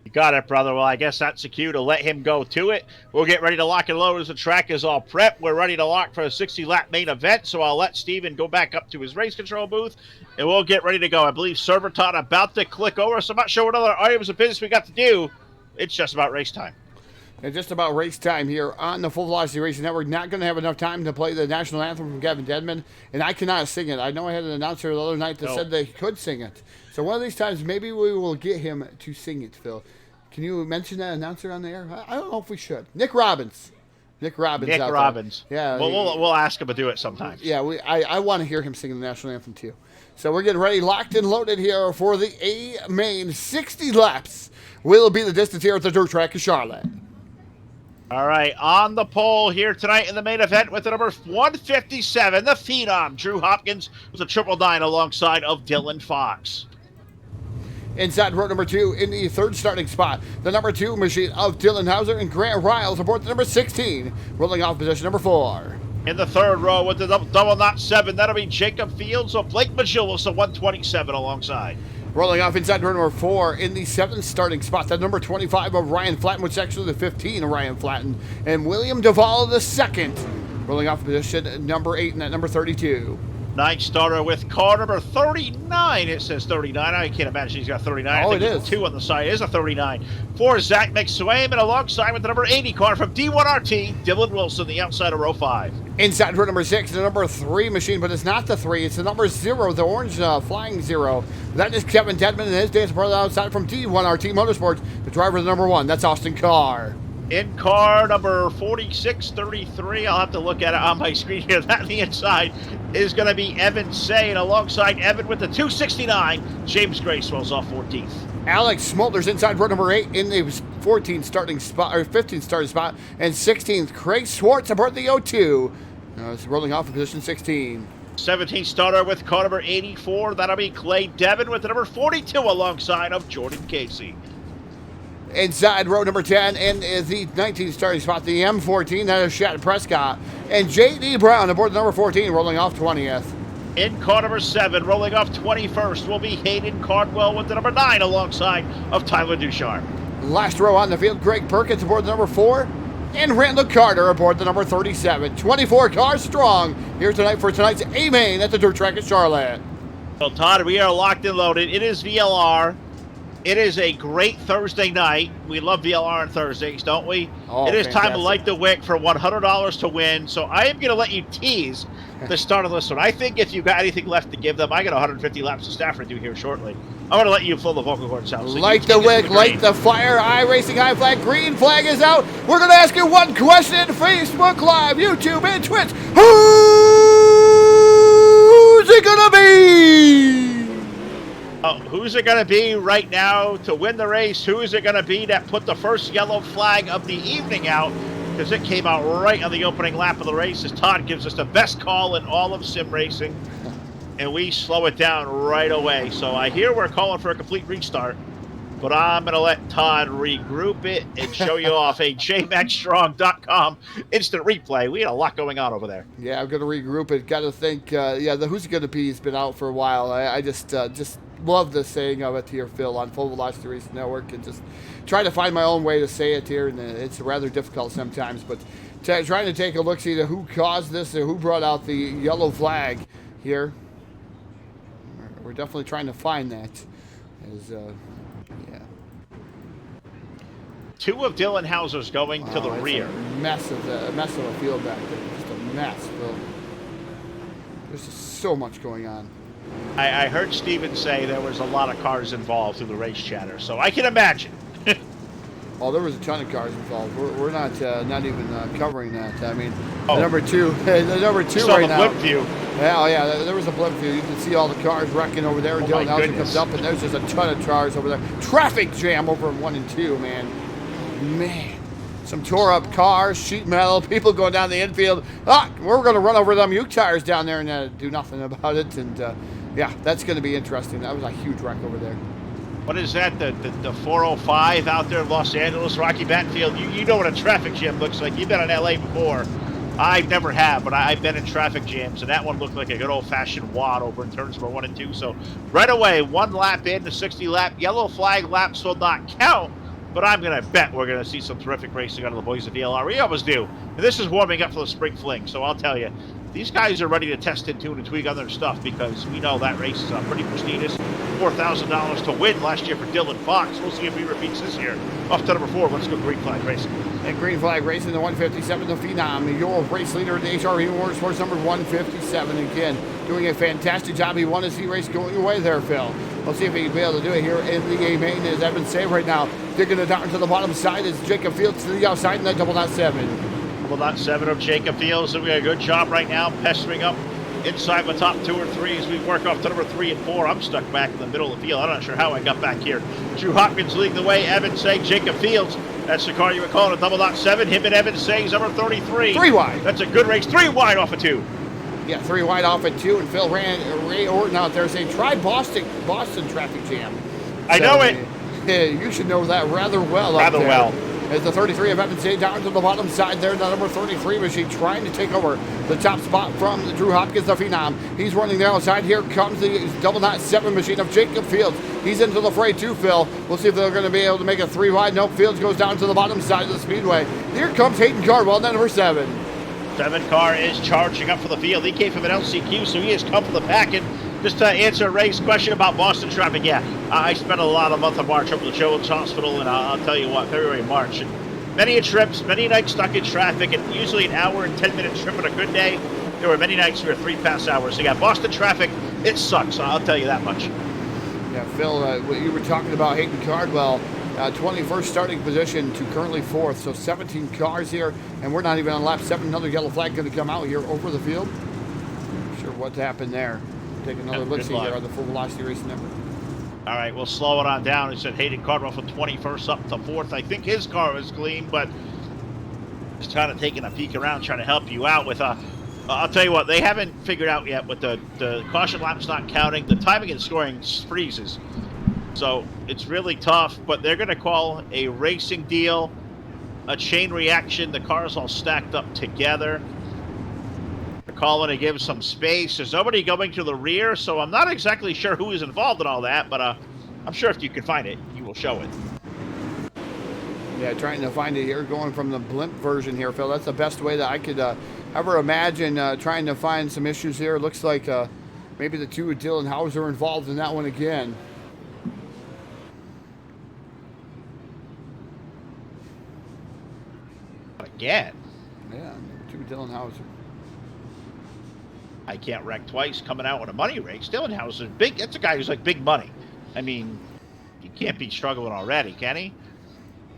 C: You got it, brother. Well, I guess that's the cue to let him go to it. We'll get ready to lock and load as the track is all prepped. We're ready to lock for a 60-lap main event, so I'll let Steven go back up to his race control booth, and we'll get ready to go. I believe Server Todd about to click over, so I'm not sure what other items of business we got to do. It's just about race time.
B: And just about race time here on the Full Velocity Racing Network. Not going to have enough time to play the national anthem from Gavin Dedman, and I cannot sing it. I know I had an announcer the other night that said they could sing it. So one of these times, maybe we will get him to sing it, Phil. Can you mention that announcer on the air? I don't know if we should. Nick Robbins. Nick Robbins. Yeah.
C: Well, we'll ask him to do it sometimes.
B: Yeah, I want to hear him sing the national anthem too. So we're getting ready, locked and loaded here for the A main. 60 laps will be the distance here at the dirt track of Charlotte.
C: All right, on the pole here tonight in the main event with the number 157, the Phenom, Drew Hopkins, with a 999 alongside of Dylan Fox.
B: Inside row number 2 in the third starting spot, the number 2 machine of Dylan Hauser and Grant Riles aboard the number 16, rolling off position number 4.
C: In the third row with the double knot 7, that'll be Jacob Fields of Blake Majulis, the 127 alongside.
B: Rolling off inside row number 4 in the 7th starting spot, the number 25 of Ryan Flatten, which is actually the 15 of Ryan Flatten, and William Duvall the 2nd, rolling off position number 8 in that number 32.
C: Ninth starter with car number 39. It says 39. I can't imagine he's got 39.
B: Oh,
C: I think
B: it is.
C: 2 on the side. It is a 39. For Zach McSwain, and alongside with the number 80 car from D1RT, Dylan Wilson, the outside of row 5.
B: Inside row number 6, the number 3 machine, but it's not the 3. It's the number 0, the orange flying 0. That is Kevin Dedman and his dance brother outside from D1RT Motorsports. The driver of the number 1, that's Austin Carr.
C: In car number 4633, I'll have to look at it on my screen here. That on the inside is going to be Evan Say, and alongside Evan with the 269, James Gray swells off 14th.
B: Alex Smolder's inside row number 8 in the 14th starting spot, or 15th starting spot, and 16th, Craig Swartz aboard the O2. It's rolling off of position 16.
C: 17th starter with car number 84, that'll be Clay Devin with the number 42 alongside of Jordan Casey.
B: Inside row number 10 in the 19th starting spot, the M14, that is Shat Prescott. And J.D. Brown aboard the number 14, rolling off 20th.
C: In car number 7, rolling off 21st, will be Hayden Cardwell with the number 9 alongside of Tyler Ducharme.
B: Last row on the field, Greg Perkins aboard the number 4. And Randall Carter aboard the number 37. 24 cars strong here tonight for tonight's A-Main at the dirt track at Charlotte.
C: Well, Todd, we are locked and loaded. It is VLR. It is a great Thursday night. We love VLR on Thursdays, don't we?
B: Oh,
C: it is
B: fantastic.
C: time to light the wick for $100 to win. So I am going to let you tease the start of this one. I think if you've got anything left to give them, I got 150 laps of Stafford to do here shortly. I'm going to let you fill the vocal cords out. So
B: light the wick, light the fire. iRacing high flag, green flag is out. We're going to ask you one question. Facebook Live, YouTube, and Twitch. Who's it going to be?
C: Who's it going to be right now to win the race? Who is it going to be that put the first yellow flag of the evening out? Because it came out right on the opening lap of the race, as Todd gives us the best call in all of sim racing. And we slow it down right away. So I hear we're calling for a complete restart. But I'm going to let Todd regroup it and show you off a jmaxstrong.com instant replay. We had a lot going on over there.
B: Yeah, I'm going to regroup it. Got to think, the Who's It Going to Be has been out for a while. I just love the saying of it here, Phil, on Full Velocity Racing Network, and just try to find my own way to say it here, and it's rather difficult sometimes. But trying to take a look, see who caused this or who brought out the yellow flag here. We're definitely trying to find that. Yeah.
C: 2 of Dylan Hauser's going to the rear.
B: A mess of a field back there. Just a mess, Phil. There's just so much going on.
C: I heard Steven say there was a lot of cars involved through the race chatter, so I can imagine.
B: Oh, there was a ton of cars involved. We're not even covering that. I mean, the number two right now.
C: Blip view.
B: Yeah, there was a blip view. You can see all the cars wrecking over there. And Dylan Hauser comes up, and there's just a ton of cars over there. Traffic jam over in 1 and 2, man. Some tore up cars, sheet metal, people going down the infield. We're going to run over them Uke tires down there and do nothing about it. And yeah, that's going to be interesting. That was a huge wreck over there.
C: What is that? The 405 out there in Los Angeles, Rocky Battlefield. You know what a traffic jam looks like. You've been in LA before. I never have, but I've been in traffic jams, and that one looked like a good old-fashioned wad over in turns number 1 and 2. So right away, 1 lap in, the 60 lap. Yellow flag laps will not count, but I'm going to bet we're going to see some terrific racing out of the boys at VLR. We always do. And this is warming up for the spring fling, so I'll tell you, these guys are ready to test and tune and tweak other stuff because we know that race is pretty prestigious. $4,000 to win last year for Dylan Fox. We'll see if he repeats this year. Off to number 4. Let's go green flag racing.
B: And green flag racing, the 157, the Phenom, your race leader in the HRV Motorsports, number 157. Again, doing a fantastic job. He won his heat race going away there, Phil. We'll see if he can be able to do it here in the A main as Evan Save right now. Digging it down to the bottom side as Jacob Fields to the outside in that double knot 7.
C: Double knot 7 of Jacob Fields doing a good job right now, pestering up inside the top 2 or 3 as we work off to number 3 and 4. I'm stuck back in the middle of the field. I'm not sure how I got back here. Drew Hopkins leading the way. Evan Say, Jacob Fields. That's the car you were calling a double knot 7. Him and Evan Say's number 33.
B: 3 wide.
C: That's a good race. 3 wide off of 2.
B: Yeah, 3 wide off at 2, and Phil ran Ray Orton out there saying, try Boston traffic jam.
C: I know it.
B: You should know that rather well.
C: Rather well.
B: As the 33 of Evan Say down to the bottom side there, the number 33 machine trying to take over the top spot from the Drew Hopkins, the Phenom. He's running the outside. Here comes the double knot 7 machine of Jacob Fields. He's into the fray too, Phil. We'll see if they're going to be able to make a 3 wide. Nope, Fields goes down to the bottom side of the speedway. Here comes Hayden Cardwell, number 7.
C: 7 car is charging up for the field. He came from an LCQ, so he has come for the pack. And just to answer Ray's question about Boston traffic, yeah, I spent a lot of month of March up at the Children's Hospital, and I'll tell you what, February and March. And many trips, many nights stuck in traffic, and usually an hour and 10-minute trip on a good day. There were many nights we were 3 pass hours. So yeah, Boston traffic, it sucks. I'll tell you that much.
B: Yeah, Phil, you were talking about Hayden Cardwell. 21st starting position to currently 4th, so 17 cars here, and we're not even on lap 7. Another yellow flag going to come out here over the field. Not sure what happened there. Take another look-see here on the Full Velocity Racing Network.
C: All right, we'll slow it on down. He said Hayden Cardwell from 21st up to 4th. I think his car was clean, but just kind of taking a peek around, trying to help you out with I'll tell you what, they haven't figured out yet with the caution laps not counting. The timing and scoring freezes. So it's really tough, but they're going to call a racing deal, a chain reaction. The cars all stacked up together. They're calling to give some space. There's nobody going to the rear, so I'm not exactly sure who is involved in all that, but I'm sure if you can find it, you will show it.
B: Yeah, trying to find it here, going from the blimp version here, Phil. That's the best way that I could ever imagine trying to find some issues here. It looks like maybe the 2 with Dylan Hauser are involved in that one again.
C: Again?
B: Yeah, 2 with Dylan Hauser.
C: I can't wreck twice coming out with a money race. Dylan Hauser's big. That's a guy who's like big money. I mean, he can't be struggling already, can he?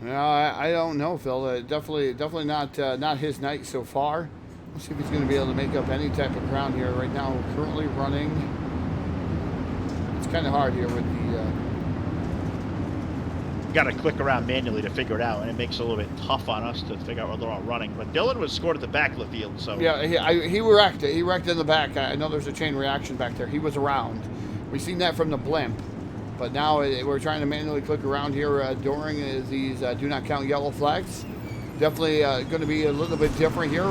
B: No, I don't know, Phil. Definitely not his night so far. We'll see if he's going to be able to make up any type of ground here. Right now, we're currently running. It's kind of hard here with the...
C: Got to click around manually to figure it out, and it makes it a little bit tough on us to figure out where they're all running. But Dylan was scored at the back of the field, so...
B: Yeah, he wrecked it. He wrecked in the back. I know there's a chain reaction back there. He was around. We've seen that from the blimp. But now we're trying to manually click around here during these do not count yellow flags. Definitely going to be a little bit different here.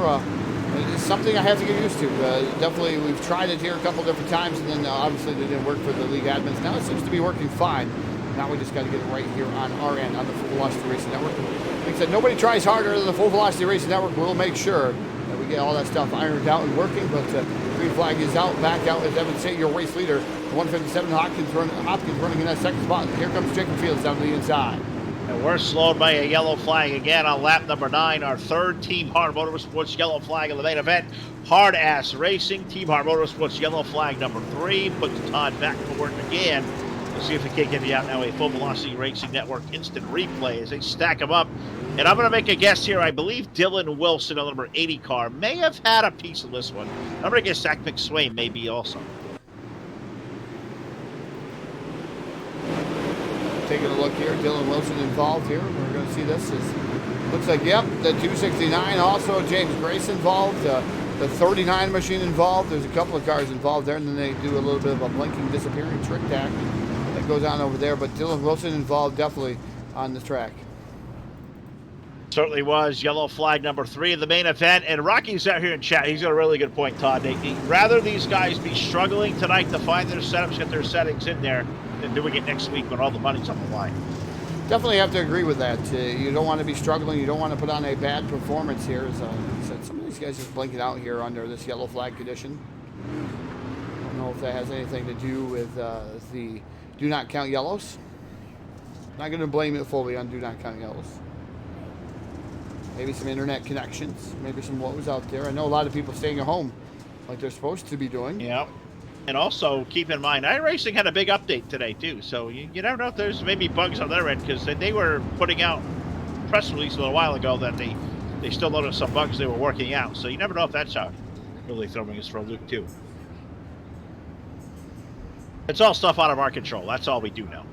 B: It's something I have to get used to. Definitely, we've tried it here a couple different times, and then obviously it didn't work for the league admins. Now it seems to be working fine. Now we just got to get it right here on our end on the Full Velocity Racing Network. Like I said, nobody tries harder than the Full Velocity Racing Network. We'll make sure that we get all that stuff ironed out and working. But green flag is out, back out, as Evan Say, your race leader. 157 Hopkins running in that second spot. Here comes Jacob Fields down to the inside.
C: And we're slowed by a yellow flag again on lap number 9. Our 3rd Team Hard Motorsports yellow flag in the main event. Hard Ass Racing. Team Hard Motorsports yellow flag number 3. Puts Todd back to work again. We'll see if we can't give you out now a Full Velocity Racing Network instant replay as they stack them up. And I'm going to make a guess here. I believe Dylan Wilson on the number 80 car may have had a piece of this one. I'm going to guess Zach McSwain may be also.
B: Taking a look here, Dylan Wilson involved here. We're going to see this as Looks like, yep, the 269, also James Grace involved, the 39 machine involved. There's a couple of cars involved there, and then they do a little bit of a blinking, disappearing trick tack that goes on over there. But Dylan Wilson involved definitely on the track.
C: Certainly was. Yellow flag number 3 in the main event. And Rocky's out here in chat. He's got a really good point, Todd. Rather these guys be struggling tonight to find their setups, get their settings in there, than doing it next week when all the money's on the line.
B: Definitely have to agree with that. You don't want to be struggling. You don't want to put on a bad performance here. As I said, some of these guys just blinking out here under this yellow flag condition. I don't know if that has anything to do with the do not count yellows. Not going to blame it fully on do not count yellows. Maybe some internet connections. Maybe some woes out there. I know a lot of people staying at home like they're supposed to be doing.
C: Yeah. And also, keep in mind, iRacing had a big update today, too. So you never know if there's maybe bugs on their end, because they were putting out a press release a little while ago that they still noticed some bugs they were working out. So you never know if that's really throwing us for a loop, too. It's all stuff out of our control. That's all we do know.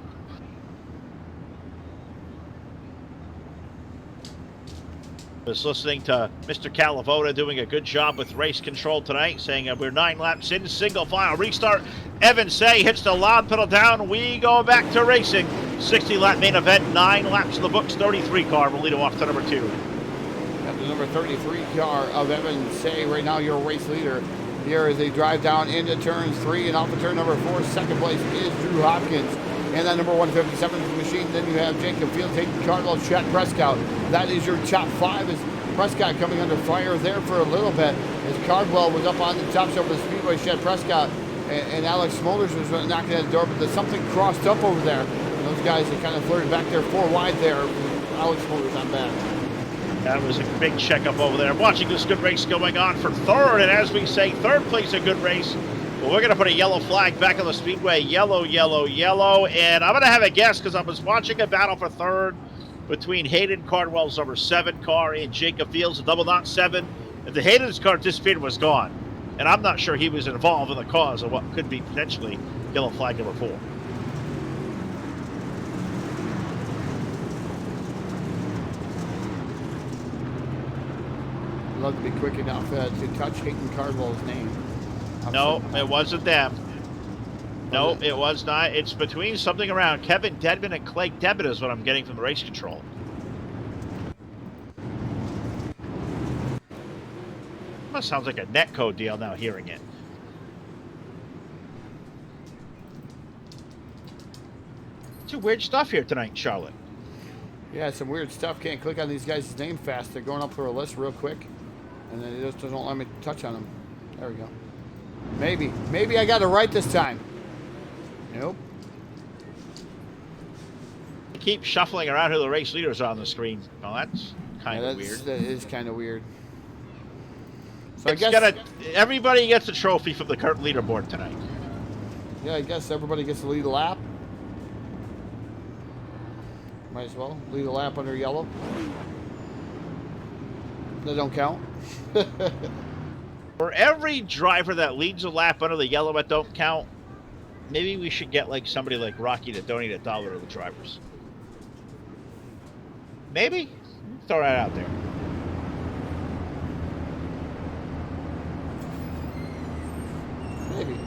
C: Was listening to Mr. Calavoda doing a good job with race control tonight, saying we're 9 laps in, single file restart. Evan Say hits the loud pedal down. We go back to racing. 60-lap main event, 9 laps in the books. 33 car will lead him off to number 2.
B: Got the number 33 car of Evan Say right now, your race leader. Here as they drive down into turns 3 and off of turn number 4. Second place is Drew Hopkins. And that number 157 machine, then you have Jacob Field taking Cardwell, Chad Prescott. That is your top 5 as Prescott coming under fire there for a little bit. As Cardwell was up on the top shelf of the speedway, Chad Prescott and Alex Smolders was knocking at the door, but there's something crossed up over there. And those guys are kind of flirted back there 4 wide there. Alex Smolders on back.
C: That was a big checkup over there. Watching this good race going on for 3rd, and as we say, 3rd place a good race. Well, we're going to put a yellow flag back on the speedway. Yellow, yellow, yellow. And I'm going to have a guess because I was watching a battle for 3rd between Hayden Cardwell's number 7 car and Jacob Fields, a double knot 7. If the Hayden's car disappeared, was gone. And I'm not sure he was involved in the cause of what could be potentially yellow flag number 4.
B: I'd love to be quick enough to touch Hayden Cardwell's name.
C: No, it wasn't them. No, it was not. It's between something around Kevin Dedman and Clay Devitt is what I'm getting from the race control. That sounds like a netcode deal now hearing it. Some weird stuff here tonight in Charlotte.
B: Yeah, some weird stuff. Can't click on these guys' name fast. They're going up through a list real quick. And then it just doesn't let me touch on them. There we go. Maybe I got it right this time. Nope.
C: Keep shuffling around who the race leaders are on the screen. Well, that's kind of weird.
B: That is kind of weird. So I guess
C: everybody gets a trophy from the current leaderboard tonight.
B: Yeah, I guess everybody gets to lead a lap. Might as well lead a lap under yellow. That don't count.
C: For every driver that leads a lap under the yellow but don't count, maybe we should get like somebody like Rocky to donate $1 to the drivers. Maybe? Throw that out there.
B: Maybe.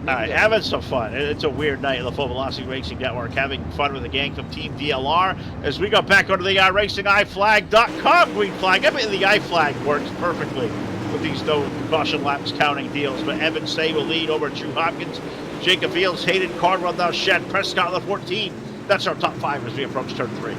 C: All right, having some fun. It's a weird night in the Full Velocity Racing Network. Having fun with the gang from Team VLR as we go back onto the iRacingIFlag.com green flag. I mean, the iFlag works perfectly with these no caution laps counting deals. But Evan Say will lead over Drew Hopkins, Jacob Fields, Hayden Cardwell, now Chad Prescott on the 14. That's our top 5 as we approach turn 3.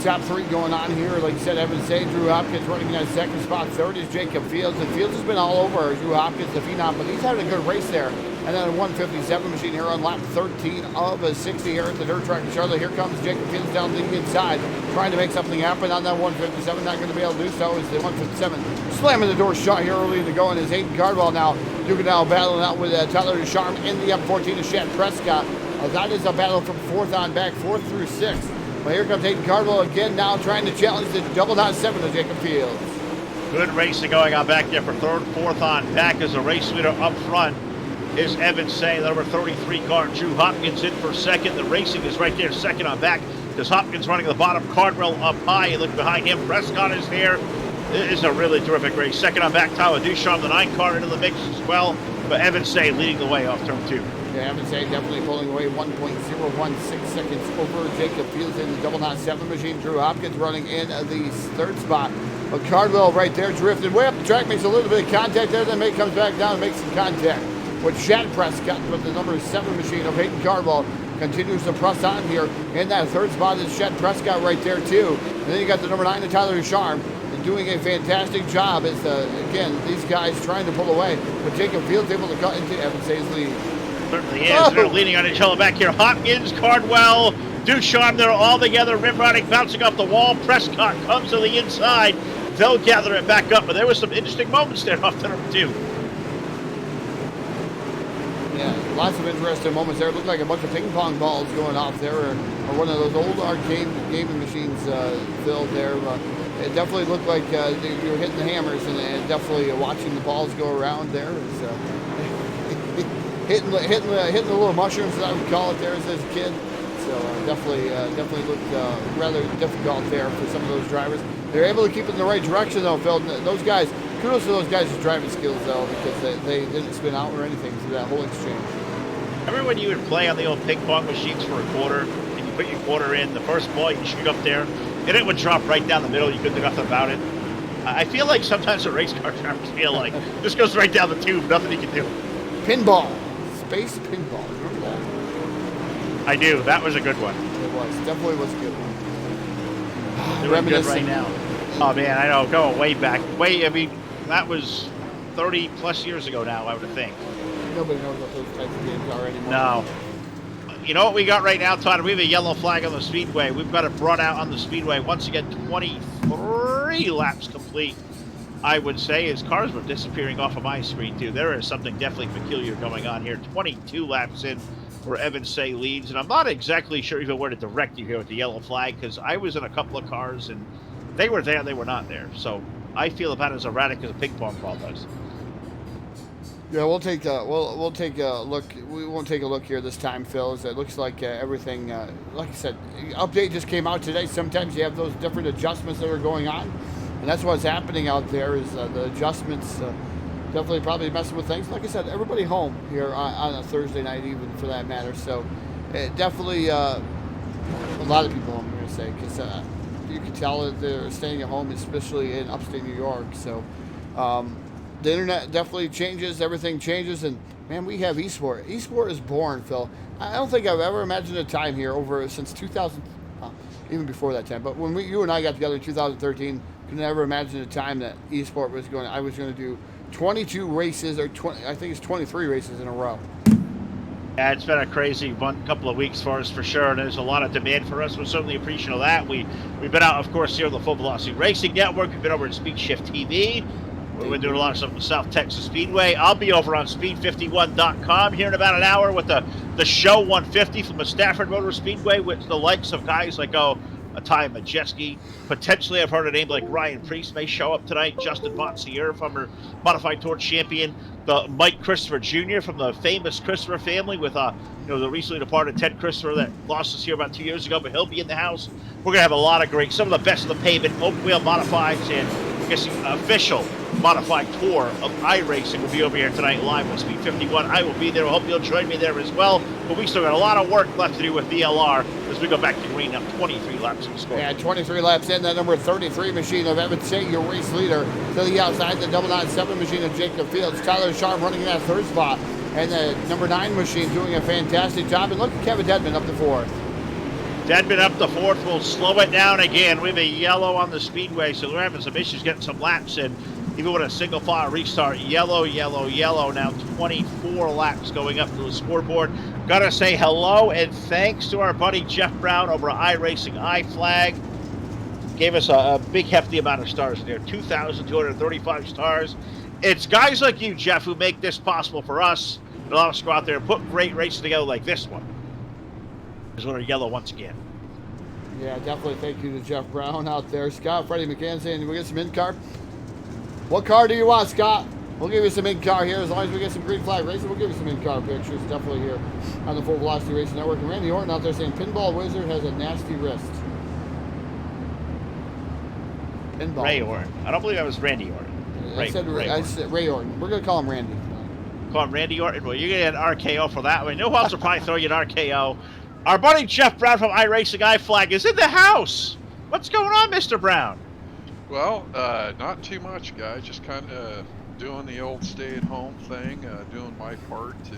B: Top 3 going on here. Like you said, Evan Say, Drew Hopkins running in that second spot. 3rd is Jacob Fields. And Fields has been all over Drew Hopkins, the phenom, but he's having a good race there. And then a 157 machine here on lap 13 of a 60 here at the dirt track in Charlotte. Here comes Jacob Fields down the inside, trying to make something happen on that 157. Not going to be able to do so as the 157 slamming the door shut here early to go. And is Hayden Cardwell now duking out, battling out with Tyler Ducharme in the F14 of Chad Prescott. That is a battle from 4th on back, 4th through 6th. Well, here comes Hayden Cardwell again, now trying to challenge the double knot 7 of Jacob Fields.
C: Good racing going on back there for 3rd, 4th on back as a race leader up front. is Evan Say. The number 33 car, Drew Hopkins, in for second. The racing is right there, second on back, because Hopkins running at the bottom, Cardwell up high. You look behind him, Prescott is there. It is a really terrific race. Second on back, Tyler Duchamp, the 9 car into the mix as well. But Evan Say leading the way off turn 2.
B: Yeah, Evan Say definitely pulling away 1.016 seconds over Jacob Fields in the double knot 7 machine. Drew Hopkins running in the third spot. But Cardwell right there drifted way up the track, makes a little bit of contact there, then comes back down and makes some contact. With Chad Prescott with the number 7 machine of Hayden Cardwell continues to press on here. In that third spot is Chad Prescott right there too. And then you got the number 9 of Tyler Ducharme doing a fantastic job as, again, these guys trying to pull away. But Jacob Fields able to cut into Evan Say's lead.
C: Certainly is. They're leaning on each other back here. Hopkins, Cardwell, Ducharme, they're all together. Rim riding, bouncing off the wall. Prescott comes to the inside. They'll gather it back up, but there was some interesting moments there off turn 2.
B: Yeah, lots of interesting moments there. It looked like a bunch of ping pong balls going off there, or one of those old arcade gaming machines filled there. It definitely looked like you were hitting the hammers, and definitely watching the balls go around there is hitting the little mushrooms, as I would call it there as a kid. So definitely looked rather difficult there for some of those drivers. They're able to keep it in the right direction though, Phil. Those guys, kudos to those guys' driving skills though, because they didn't spin out or anything through that whole exchange.
C: Remember when you would play on the old ping pong machines for a quarter, and you put your quarter in, the first ball you shoot up there, and it would drop right down the middle, you couldn't do nothing about it? I feel like sometimes the race car drivers feel like this goes right down the tube, nothing you can do.
B: Pinball. Space pinball. Remember that?
C: I do. That was a good one.
B: It was. Definitely was a good one.
C: Doing good right now. Oh man, I know. Going way back. I mean, that was 30 plus years ago now, I would think.
B: Nobody knows what those types of games are anymore.
C: No. You know what we got right now, Todd? We have a yellow flag on the speedway. We've got it brought out on the speedway. Once again, 23 laps complete, I would say, as cars were disappearing off of my screen, too. There is something definitely peculiar going on here. 22 laps in where Evan Say leads. And I'm not exactly sure even where to direct you here with the yellow flag, because I was in a couple of cars, and they were there, they were not there. So I feel about as erratic as a ping pong ball does.
B: Yeah, we'll take a look. We won't take a look here this time, Phil. As it looks like everything, like I said, update just came out today. Sometimes you have those different adjustments that are going on, and that's what's happening out there. Is the adjustments definitely probably messing with things. Like I said, everybody home here on a Thursday night, even for that matter. So definitely a lot of people home, I'm going to say, because you can tell that they're staying at home, especially in upstate New York. So. The internet definitely changes, everything changes, and man, we have eSport. eSport is born, Phil. I don't think I've ever imagined a time here since 2000, even before that time, but when you and I got together in 2013, could never imagine a time that eSport I was going to do 22 races, or 20, I think it's 23 races in a row.
C: Yeah, it's been a crazy couple of weeks for us, for sure, and there's a lot of demand for us. We're certainly appreciative of that. We've been out, of course, here on the Full Velocity Racing Network. We've been over at Speed Shift TV. We've been doing a lot of stuff with South Texas Speedway. I'll be over on speed51.com here in about an hour with the show 150 from the Stafford Motor Speedway, with the likes of guys like Ty Majeski. Potentially, I've heard a name like Ryan Priest may show up tonight. Justin Bonsier, former Modified Torch champion. The Mike Christopher Jr. from the famous Christopher family with the recently departed Ted Christopher that lost us here about 2 years ago, but he'll be in the house. We're going to have a lot of some of the best of the pavement, open wheel modifieds, and I guess the official modified tour of iRacing will be over here tonight live on Speed 51. I will be there. I hope you'll join me there as well. But we still got a lot of work left to do with VLR as we go back to green up 23 laps in the score.
B: Yeah, 23 laps in. That number 33 machine of Evan Say, your race leader, to the outside. The double 97 machine of Jacob Fields. Tyler Sharp running in that third spot. And the number 9 machine doing a fantastic job. And look at Kevin Dedman up to 4th.
C: Dedman up the 4th. We'll slow it down again. We have a yellow on the speedway, so we're having some issues getting some laps in. Even with a single file restart, yellow, yellow, yellow. Now 24 laps going up to the scoreboard. Gotta say hello and thanks to our buddy Jeff Brown over at iRacing iFlag. Gave us a big hefty amount of stars there, 2,235 stars. It's guys like you, Jeff, who make this possible for us. And allow us to go out there and put great races together like this one. Is we're yellow once again.
B: Yeah, definitely thank you to Jeff Brown out there. Scott, Freddie McCann saying, we get some in-car. What car do you want, Scott? We'll give you some in-car here. As long as we get some green flag racing, we'll give you some in-car pictures. Definitely here on the Full Velocity Racing Network. And Randy Orton out there saying Pinball Wizard has a nasty wrist. Pinball.
C: Ray Orton. I don't believe that was Randy Orton.
B: I said Ray Orton. We're going to call him Randy.
C: Call him Randy Orton. Well, you're going to get an RKO for that one. No one else will probably throw you an RKO. Our buddy Jeff Brown from iRacing iFlag is in the house. What's going on, Mr. Brown?
D: Well, not too much, guys. Just kind of doing the old stay-at-home thing, doing my part to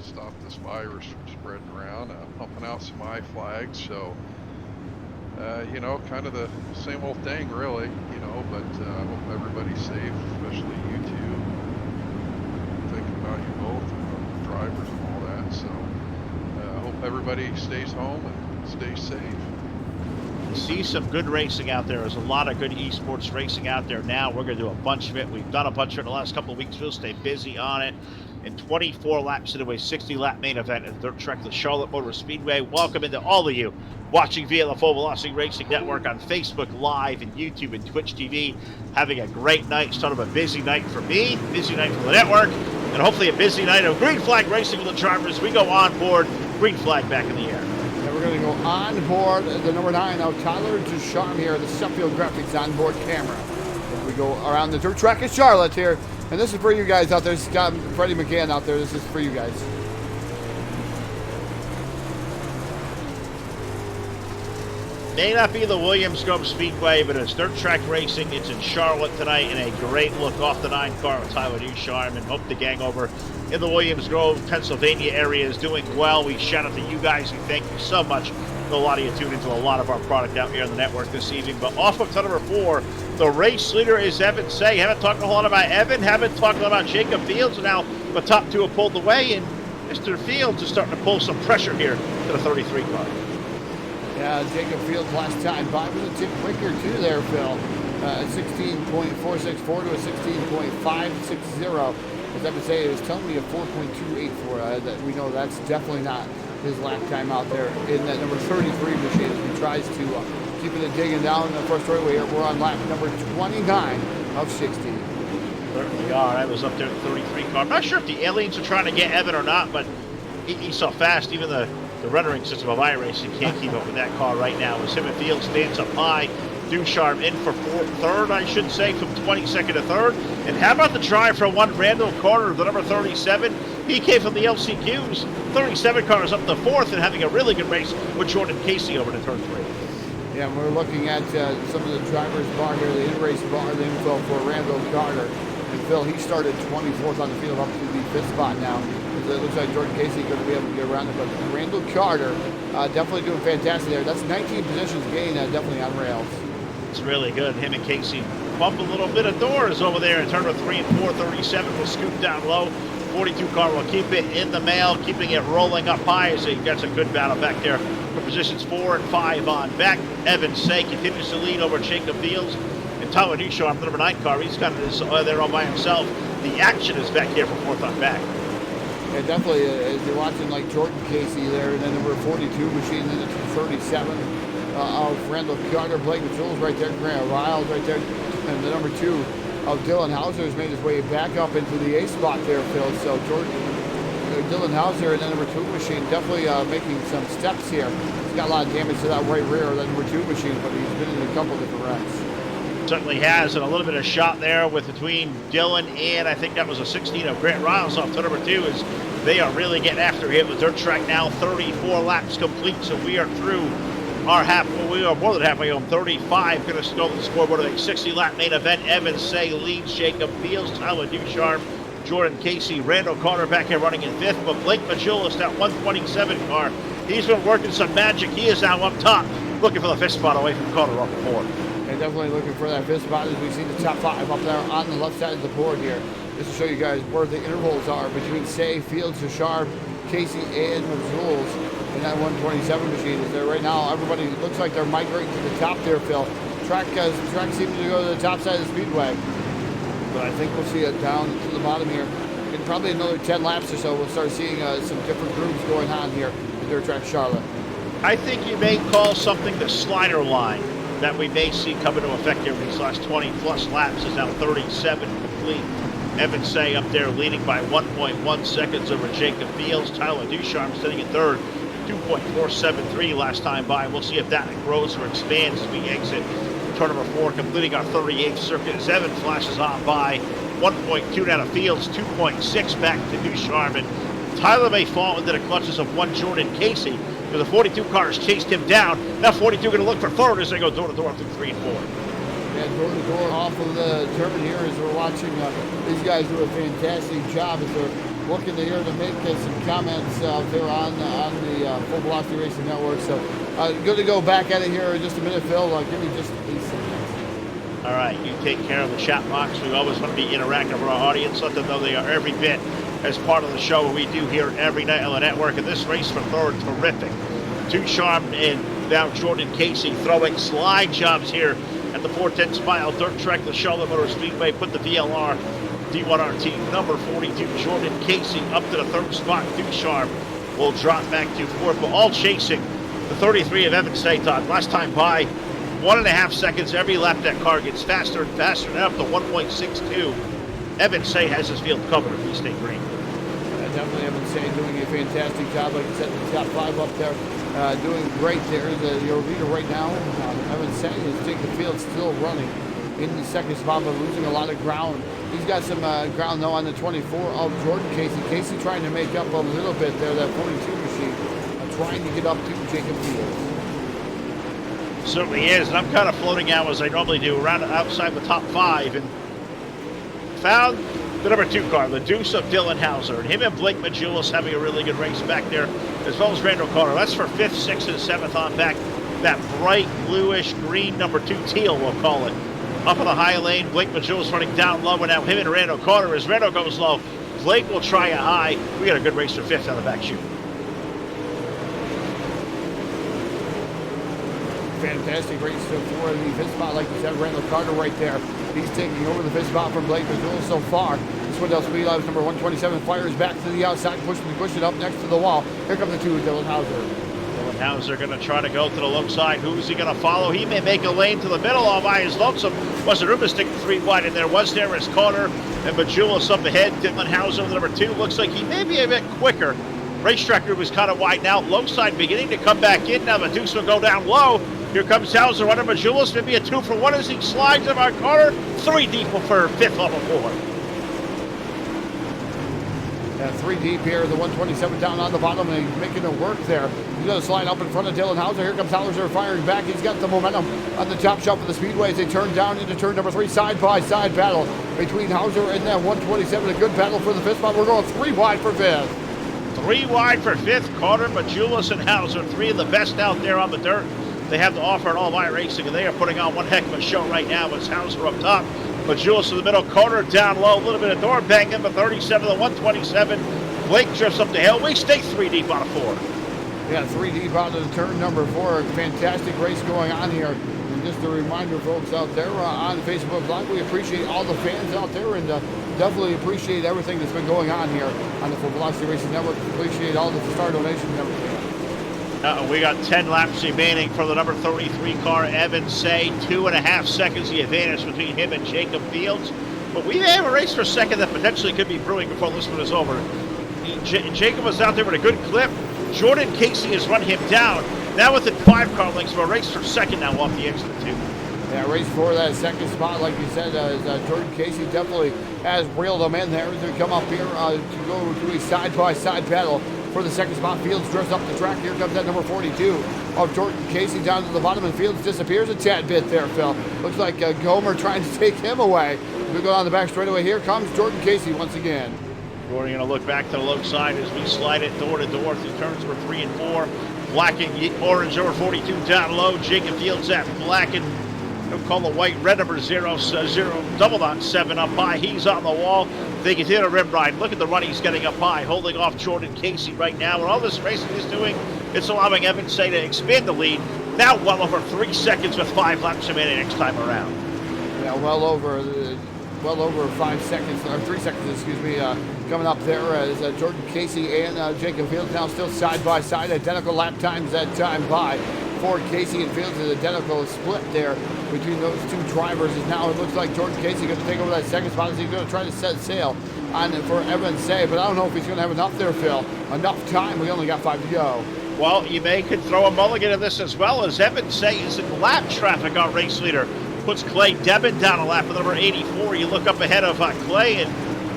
D: stop this virus from spreading around, pumping out some iFlags. So, you know, kind of the same old thing, really. You know, but I hope everybody's safe, especially you two. Thinking about you both, and the drivers and all that. So, I hope everybody stays home and stays safe.
C: See some good racing out there. There's a lot of good esports racing out there now. We're going to do a bunch of it. We've done a bunch of it in the last couple of weeks. We'll stay busy on it. And 24 laps into a 60-lap main event at Dirt Track, the Charlotte Motor Speedway. Welcome into all of you watching via the Full Velocity Racing Network on Facebook Live and YouTube and Twitch TV. Having a great night. Start of a busy night for me, busy night for the network, and hopefully a busy night of green flag racing with the drivers. We go on board, green flag back in the air.
B: We're going to go on board the number 9 of Tyler Ducharme here, the Sheffield Graphics onboard camera. As we go around the dirt track at Charlotte here. And this is for you guys out there. Scott, Freddie McCann out there. This is for you guys.
C: May not be the Williams Grove Speedway, but it's dirt track racing. It's in Charlotte tonight, and a great look off the 9 car with Tyler Ducharme, and hope the gang over in the Williams Grove, Pennsylvania area is doing well. We shout out to you guys. We thank you so much. A lot of you tuned into a lot of our product out here on the network this evening. But off of turn number 4, the race leader is Evan Say. Haven't talked a whole lot about Evan. Haven't talked a lot about Jacob Fields. And now the top 2 have pulled away, and Mr. Fields is starting to pull some pressure here to the 33 car.
B: Yeah, Jacob Fields last time by was a tip quicker too there, Phil. 16.464 to a 16.560. As Evan Say, it was telling me a 4.284. That we know that's definitely not his lap time out there in that number 33 machine as he tries to keep it digging down in the first straightaway here. We're on lap number 29 of 60.
C: Certainly are. I was up there at 33 car. I'm not sure if the aliens are trying to get Evan or not, but he's so fast. Even the rendering system of iRacing can't keep up with that car right now. As him and Fields stands up high. Ducharme in for third, I should say, from 22nd to third. And how about the try for one Randall Carter, the number 37? He came from the LCQs. 37 car is up to fourth and having a really good race with Jordan Casey over to turn 3.
B: Yeah, we're looking at some of the drivers' bar here, the in-race bar, the info for Randall Carter. And Phil, he started 24th on the field up to the 5th spot now. It looks like Jordan Casey is going to be able to get around it, but Randall Carter definitely doing fantastic there. That's 19 positions gain, definitely on rails.
C: It's really good. Him and Casey bump a little bit of doors over there in turn of 3 and 4. 37 will scoop down low. 42 car will keep it in the mail, keeping it rolling up high as he gets a good battle back there for positions 4 and 5 on back. Evan Say continues to lead over Jacob Fields. And Tyler Ducharme, the number 9 car, he's got this there all by himself. The action is back here for 4th on back.
B: Yeah, definitely, as you're watching like Jordan Casey there, and then number 42 machine, then it's 37 of Randall Carter, Blake Jules right there, Grant Riles right there, and the number 2 of Dylan Hauser has made his way back up into the A spot there, Phil. So Dylan Hauser and the number 2 machine definitely making some steps here. He's got a lot of damage to that right rear of that number 2 machine, but he's been in a couple different wrecks.
C: Certainly has, and a little bit of shot there with between Dylan and I think that was a 16 of Grant Riles off to number 2 as they are really getting after him. The dirt track now 34 laps complete, so we are through our we are more than halfway home. 35 going to go to the scoreboard of a 60-lap main event. Evan Say leads Jacob Fields, Tyler Ducharme, Jordan Casey, Randall Carter back here running in 5th, but Blake Majulis, that 127 car, he's been working some magic. He is now up top, looking for the 5th spot away from Carter off the 4th.
B: And definitely looking for that 5th spot as we see the top 5 up there on the left side of the board here. Just to show you guys where the intervals are between Say, Fields, Ducharme, Casey, and Majulis. And that 127 machine is there right now. Everybody looks like they're migrating to the top there, Phil. Track seems to go to the top side of the speedway. But I think we'll see it down to the bottom here. In probably another 10 laps or so, we'll start seeing some different groups going on here at Dirt Track Charlotte.
C: I think you may call something the slider line that we may see come into effect here in these last 20 plus laps is now 37 complete. Evan Say up there leading by 1.1 seconds over Jacob Fields. Tyler Ducharme sitting in third, 2.473 last time by. We'll see if that grows or expands as we exit turn number 4, completing our 38th circuit as Evan flashes on by. 1.2 down to Fields, 2.6 back to Ducharme. And Tyler may fall into the clutches of one Jordan Casey, because the 42 car has chased him down. Now 42 going to look for third as they go door to door through 3 and 4.
B: Yeah, door to door off of the turn here as we're watching these guys do a fantastic job as they're looking to here to make some comments out there on the Full Velocity Racing Network. So good to go back at it here in just a minute, Phil. Give me just 8 seconds.
C: All right, you take care of the chat box. We always want to be interactive with our audience. Let them know they are every bit as part of the show we do here every night on the network. And this race for third, terrific. Ducharme and now Jordan Casey throwing slide jobs here at the 410 Smile Dirt Track, the Charlotte Motor Speedway. Put the VLR D1RT number 42 Jordan Casey up to the third spot. Ducharme will drop back to fourth, but all chasing the 33 of Evan Sayton. Last time by 1.5 seconds every lap. That car gets faster and faster, now up to 1.62. Evan Say has his field covered if he stay green.
B: Definitely Evan Say doing a fantastic job. Like you said, the top 5 up there, doing great there. Your leader right now, Evan Say, is Jacob Fields still running in the second spot, but losing a lot of ground. He's got some ground though on the 24 of Jordan Casey. Casey trying to make up a little bit there, that 42 machine, trying to get up to Jacob Fields.
C: Certainly is, and I'm kind of floating out as I normally do, around outside the top 5, and found the number 2 car, the Deuce of Dylan Hauser, and him and Blake Majulis having a really good race back there, as well as Randall Carter. That's for 5th, 6th, and 7th on back. That bright bluish green number 2 teal, we'll call it. Up in the high lane, Blake Majulis running down low, and now him and Randall Carter. As Randall goes low, Blake will try a high. We got a good race for 5th on the back chute.
B: Fantastic race for the 5th spot, like you said, Randall Carter right there. He's taking over the 5th spot from Blake Majulis so far. This one does Speed Lives number 127 fires back to the outside, pushing it up next to the wall. Here comes the 2, Dylan Hauser.
C: Dylan Hauser going to try to go to the low side. Who's he going to follow? He may make a lane to the middle all by his lonesome. Wasn't room to stick 3 wide, and there was there as Carter and Majulis up ahead. Dylan Hauser, the number 2, looks like he may be a bit quicker. Racetrack group is kind of wide now. Low side beginning to come back in. Now the Deuce will go down low. Here comes Hauser under Majulis. Maybe a 2 for 1 as he slides up on Carter. 3 deep for 5th off of 4.
B: 3 deep here, the 127 down on the bottom, and he's making it work there. He's going to slide up in front of Dylan Hauser. Here comes Hauser firing back. He's got the momentum on the top shelf of the speedway as they turn down into turn number 3. Side-by-side battle between Hauser and that 127. A good battle for the 5th spot. We're going 3 wide for 5th.
C: 3 wide for 5th. Carter, Majulis, and Hauser. 3 of the best out there on the dirt they have to offer in all my racing, and they are putting on one heck of a show right now with Hauser up top. Majulis in the middle, Carter down low, a little bit of door banging, but 37 to 127. Blake drifts up the hill. We stay 3 deep out of 4.
B: Yeah, 3 deep out of the turn number 4. Fantastic race going on here. And just a reminder, folks out there on Facebook Live, we appreciate all the fans out there, and definitely appreciate everything that's been going on here on the Full Velocity Racing Network. Appreciate all the star donations and everything.
C: We got 10 laps remaining for the number 33 car, Evan Say. 2.5 seconds the advantage between him and Jacob Fields. But we may have a race for 2nd that potentially could be brewing before this one is over. Jacob was out there with a good clip. Jordan Casey has run him down. Now within 5 car lengths for a race for 2nd now off the exit 2.
B: Yeah, race for that 2nd spot, like you said, Jordan Casey definitely has reeled them in there as they come up here to go to a side-by-side battle for the 2nd spot. Fields drifts up the track. Here comes that number 42 of Jordan Casey down to the bottom, and Fields disappears a tad bit there, Phil. Looks like Gomer trying to take him away. We go down the back straightaway. Here comes Jordan Casey once again.
C: Jordan going to look back to the low side as we slide it door to door through turns number 3 and 4. Black and orange over 42 down low. Jacob Fields at black and don't call the white red number 0 double dot 7 up high. He's on the wall. They continue to rim ride. Look at the run he's getting up high, holding off Jordan Casey right now. And all this racing is doing, it's allowing Evan Say to expand the lead. Now well over 3 seconds with 5 laps remaining next time around.
B: Yeah, well over 5 seconds, or 3 seconds, excuse me, coming up there as Jordan Casey and Jacob Fields now still side by side, identical lap times that time by. Ford. Casey and Fields is identical split there between those two drivers. And now it looks like Jordan Casey going to take over that second spot as he's going to try to set sail on it for Evan Say. But I don't know if he's going to have enough there, Phil. Enough time. We only got 5 to go.
C: Well, you could throw a mulligan at this as well, as Evan Say is in lap traffic on race leader. Puts Clay Debin down a lap with number 84. You look up ahead of Clay and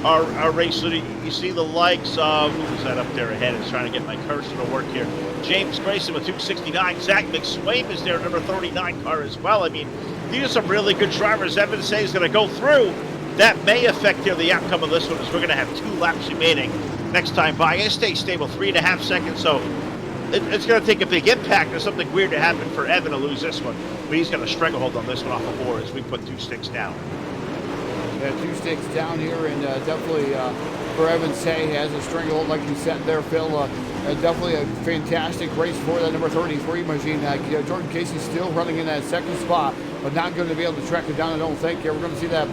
C: our race leader. You see the likes of, who's that up there ahead? Is trying to get my cursor to work here. James Grayson with 269. Zach McSwain is there, number 39 car as well. I mean, these are some really good drivers. Evan Say is going to go through. That may affect here the outcome of this one, as we're going to have 2 laps remaining next time by. It stays stable, 3.5 seconds, so it's going to take a big impact or something weird to happen for Evan to lose this one. But he's going to stranglehold on this one off the 4 as we put 2 sticks down.
B: Yeah, 2 sticks down here, and definitely for Evan Say has a stranglehold like you said there, Phil. Definitely a fantastic race for that number 33 machine. Jordan Casey still running in that second spot, but not going to be able to track it down, I don't think. Here we're going to see that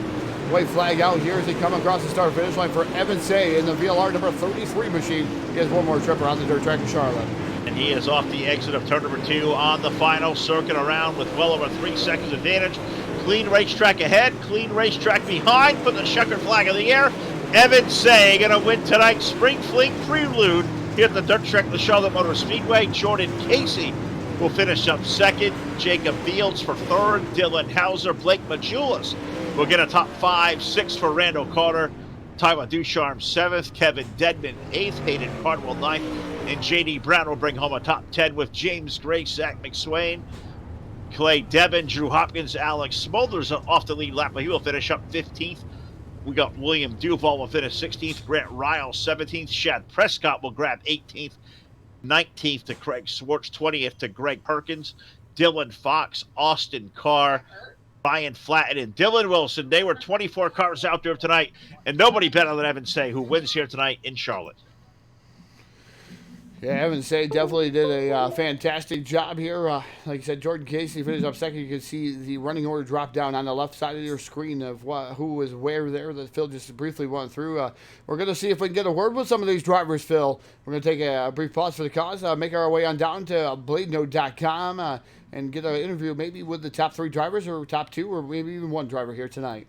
B: white flag out here as they come across the start finish line for Evan Say in the VLR number 33 machine. He has one more trip around the dirt track in Charlotte.
C: And he is off the exit of turn number 2 on the final circuit around with well over 3 seconds advantage. Clean racetrack ahead, clean racetrack behind, putting the checkered flag in the air. Evan Say going to win tonight's Spring Fling Prelude here at the dirt track of the Charlotte Motor Speedway. Jordan Casey will finish up second. Jacob Fields for third. Dylan Hauser, Blake Majulis will get a top 5, 6 for Randall Carter. Tyler Ducharme 7th, Kevin Dedman 8th, Hayden Cardwell 9th, and J.D. Brown will bring home a top 10 with James Gray, Zach McSwain, Clay Debin, Drew Hopkins, Alex Smolders off the lead lap, but he will finish up 15th. We got William Duval will finish 16th, Grant Ryle 17th, Shad Prescott will grab 18th, 19th to Craig Swartz, 20th to Greg Perkins, Dylan Fox, Austin Carr, Ryan Flatten, and Dylan Wilson. They were 24 cars out there tonight, and nobody better than Evan Say, who wins here tonight in Charlotte.
B: Yeah, Evan Say definitely did a fantastic job here. Like I said, Jordan Casey finished up second. You can see the running order drop down on the left side of your screen of who was where there that Phil just briefly went through. We're going to see if we can get a word with some of these drivers, Phil. We're going to take a brief pause for the cause, make our way on down to BladeNote.com and get an interview maybe with the top 3 drivers or top 2 or maybe even 1 driver here tonight.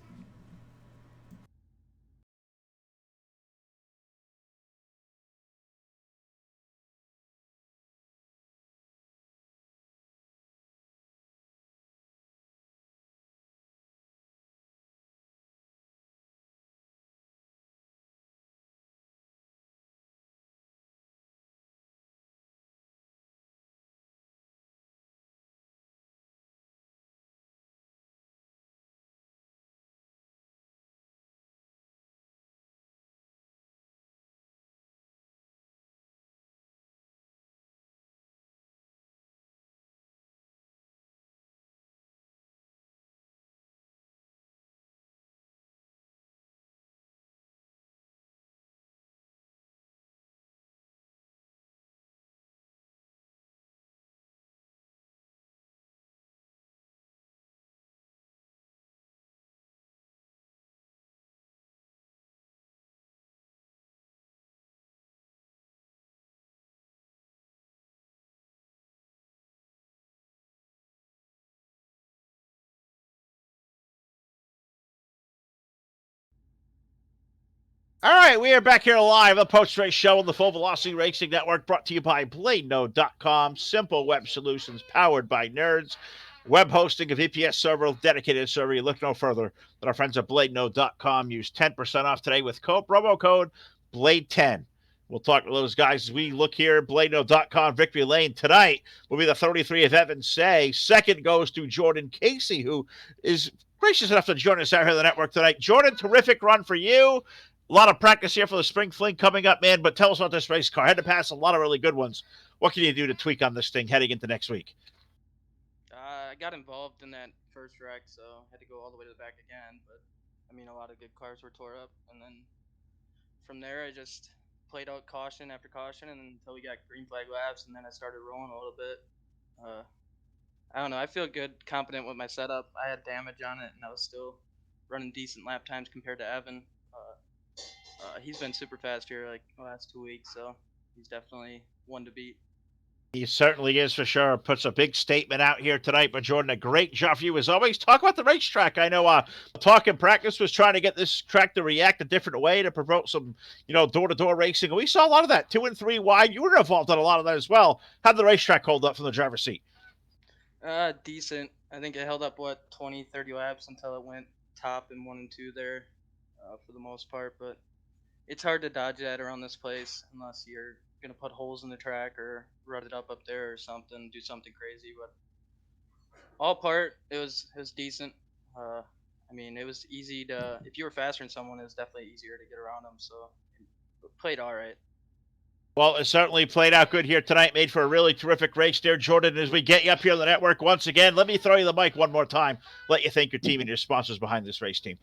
C: All right, we are back here live, the post-race show on the Full Velocity Racing Network, brought to you by BladeNode.com. Simple web solutions powered by nerds. Web hosting, a VPS server, dedicated server. You look no further than our friends at BladeNode.com. Use 10% off today with promo code BLADE10. We'll talk to those guys as we look here. BladeNode.com, Victory Lane tonight will be the 33 of Evan Say. Second goes to Jordan Casey, who is gracious enough to join us out here on the network tonight. Jordan, terrific run for you. A lot of practice here for the Spring Fling coming up, man, but tell us about this race car. Had to pass a lot of really good ones. What can you do to tweak on this thing heading into next week?
E: I got involved in that first wreck, so had to go all the way to the back again. But I mean, a lot of good cars were tore up, and then from there, I just played out caution after caution, and until we got green flag laps, and then I started rolling a little bit. Uh, I don't know. I feel good, confident with my setup. I had damage on it, and I was still running decent lap times compared to Evan. He's been super fast here like the last 2 weeks, so he's definitely one to beat.
C: He certainly is for sure. Puts a big statement out here tonight. But Jordan, a great job for you as always. Talk about the racetrack. I know Talk in Practice was trying to get this track to react a different way to promote some, door-to-door racing. And we saw a lot of that, 2 and 3 wide. You were involved in a lot of that as well. How did the racetrack hold up from the driver's seat?
E: Decent. I think it held up 20, 30 laps until it went top in 1 and 2 there, for the most part. But it's hard to dodge that around this place unless you're gonna put holes in the track or rut it up there or something, do something crazy. But all part, it was decent. Uh, I mean, it was easy to if you were faster than someone, it was definitely easier to get around them. So it played all right.
C: Well, it certainly played out good here tonight. Made for a really terrific race there, Jordan. As we get you up here on the network once again, let me throw you the mic one more time. Let you thank your team and your sponsors behind this race team.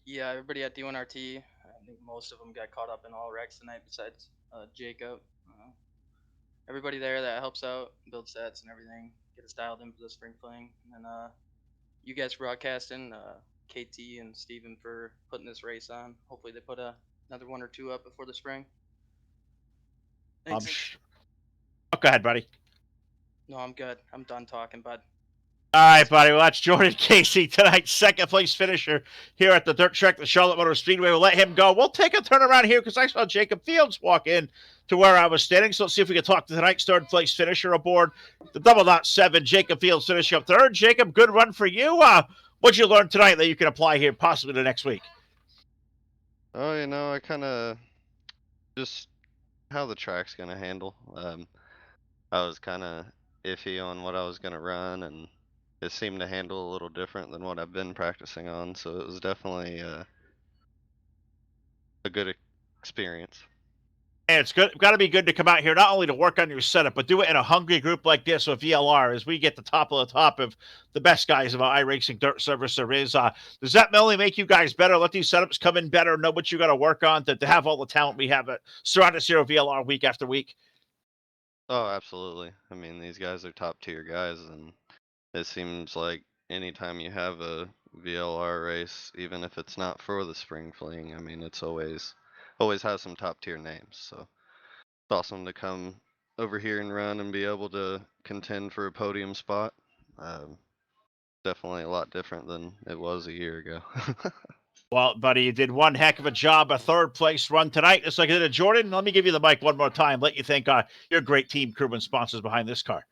E: Yeah, everybody at D1RT. I think most of them got caught up in all wrecks tonight, besides Jacob. Everybody there that helps out, build sets and everything, get us dialed in for the spring fling, and then you guys broadcasting, KT and Steven for putting this race on. Hopefully they put another one or two up before the spring.
C: I'm
E: Thanks.
C: sh- oh, go ahead, buddy.
E: No, I'm good. I'm done talking, bud.
C: All right, buddy. Well, that's Jordan Casey tonight, second place finisher here at the dirt track, the Charlotte Motor Speedway. We'll let him go. We'll take a turn around here because I saw Jacob Fields walk in to where I was standing. So let's see if we can talk to tonight's third place finisher aboard the double dot 7. Jacob Fields finishing up third. Jacob, good run for you. What'd you learn tonight that you can apply here possibly the next week?
F: Oh, I kind of just how the track's gonna handle. I was kind of iffy on what I was gonna run, and it seemed to handle a little different than what I've been practicing on. So it was definitely a good experience.
C: And it's got to be good to come out here not only to work on your setup, but do it in a hungry group like this with VLR as we get the top of the top of the best guys of iRacing dirt service there is. Does that only make you guys better? Let these setups come in better, know what you got to work on to have all the talent we have at surround us here with VLR week after week.
F: Oh, absolutely. I mean, these guys are top tier guys, and it seems like anytime you have a VLR race, even if it's not for the spring fling, I mean, it's always has some top tier names. So it's awesome to come over here and run and be able to contend for a podium spot. Um, Definitely a lot different than it was a year ago.
C: Well, buddy, you did one heck of a job. A third place run tonight, just like I did at Jordan. Let me give you the mic one more time. Let you thank your great team, crew, and sponsors behind this car.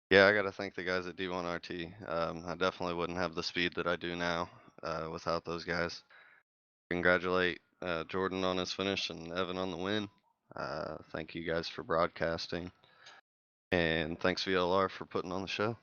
F: Yeah, I got to thank the guys at D1RT. I definitely wouldn't have the speed that I do now without those guys. Congratulate Jordan on his finish and Evan on the win. Thank you guys for broadcasting. And thanks VLR for putting on the show.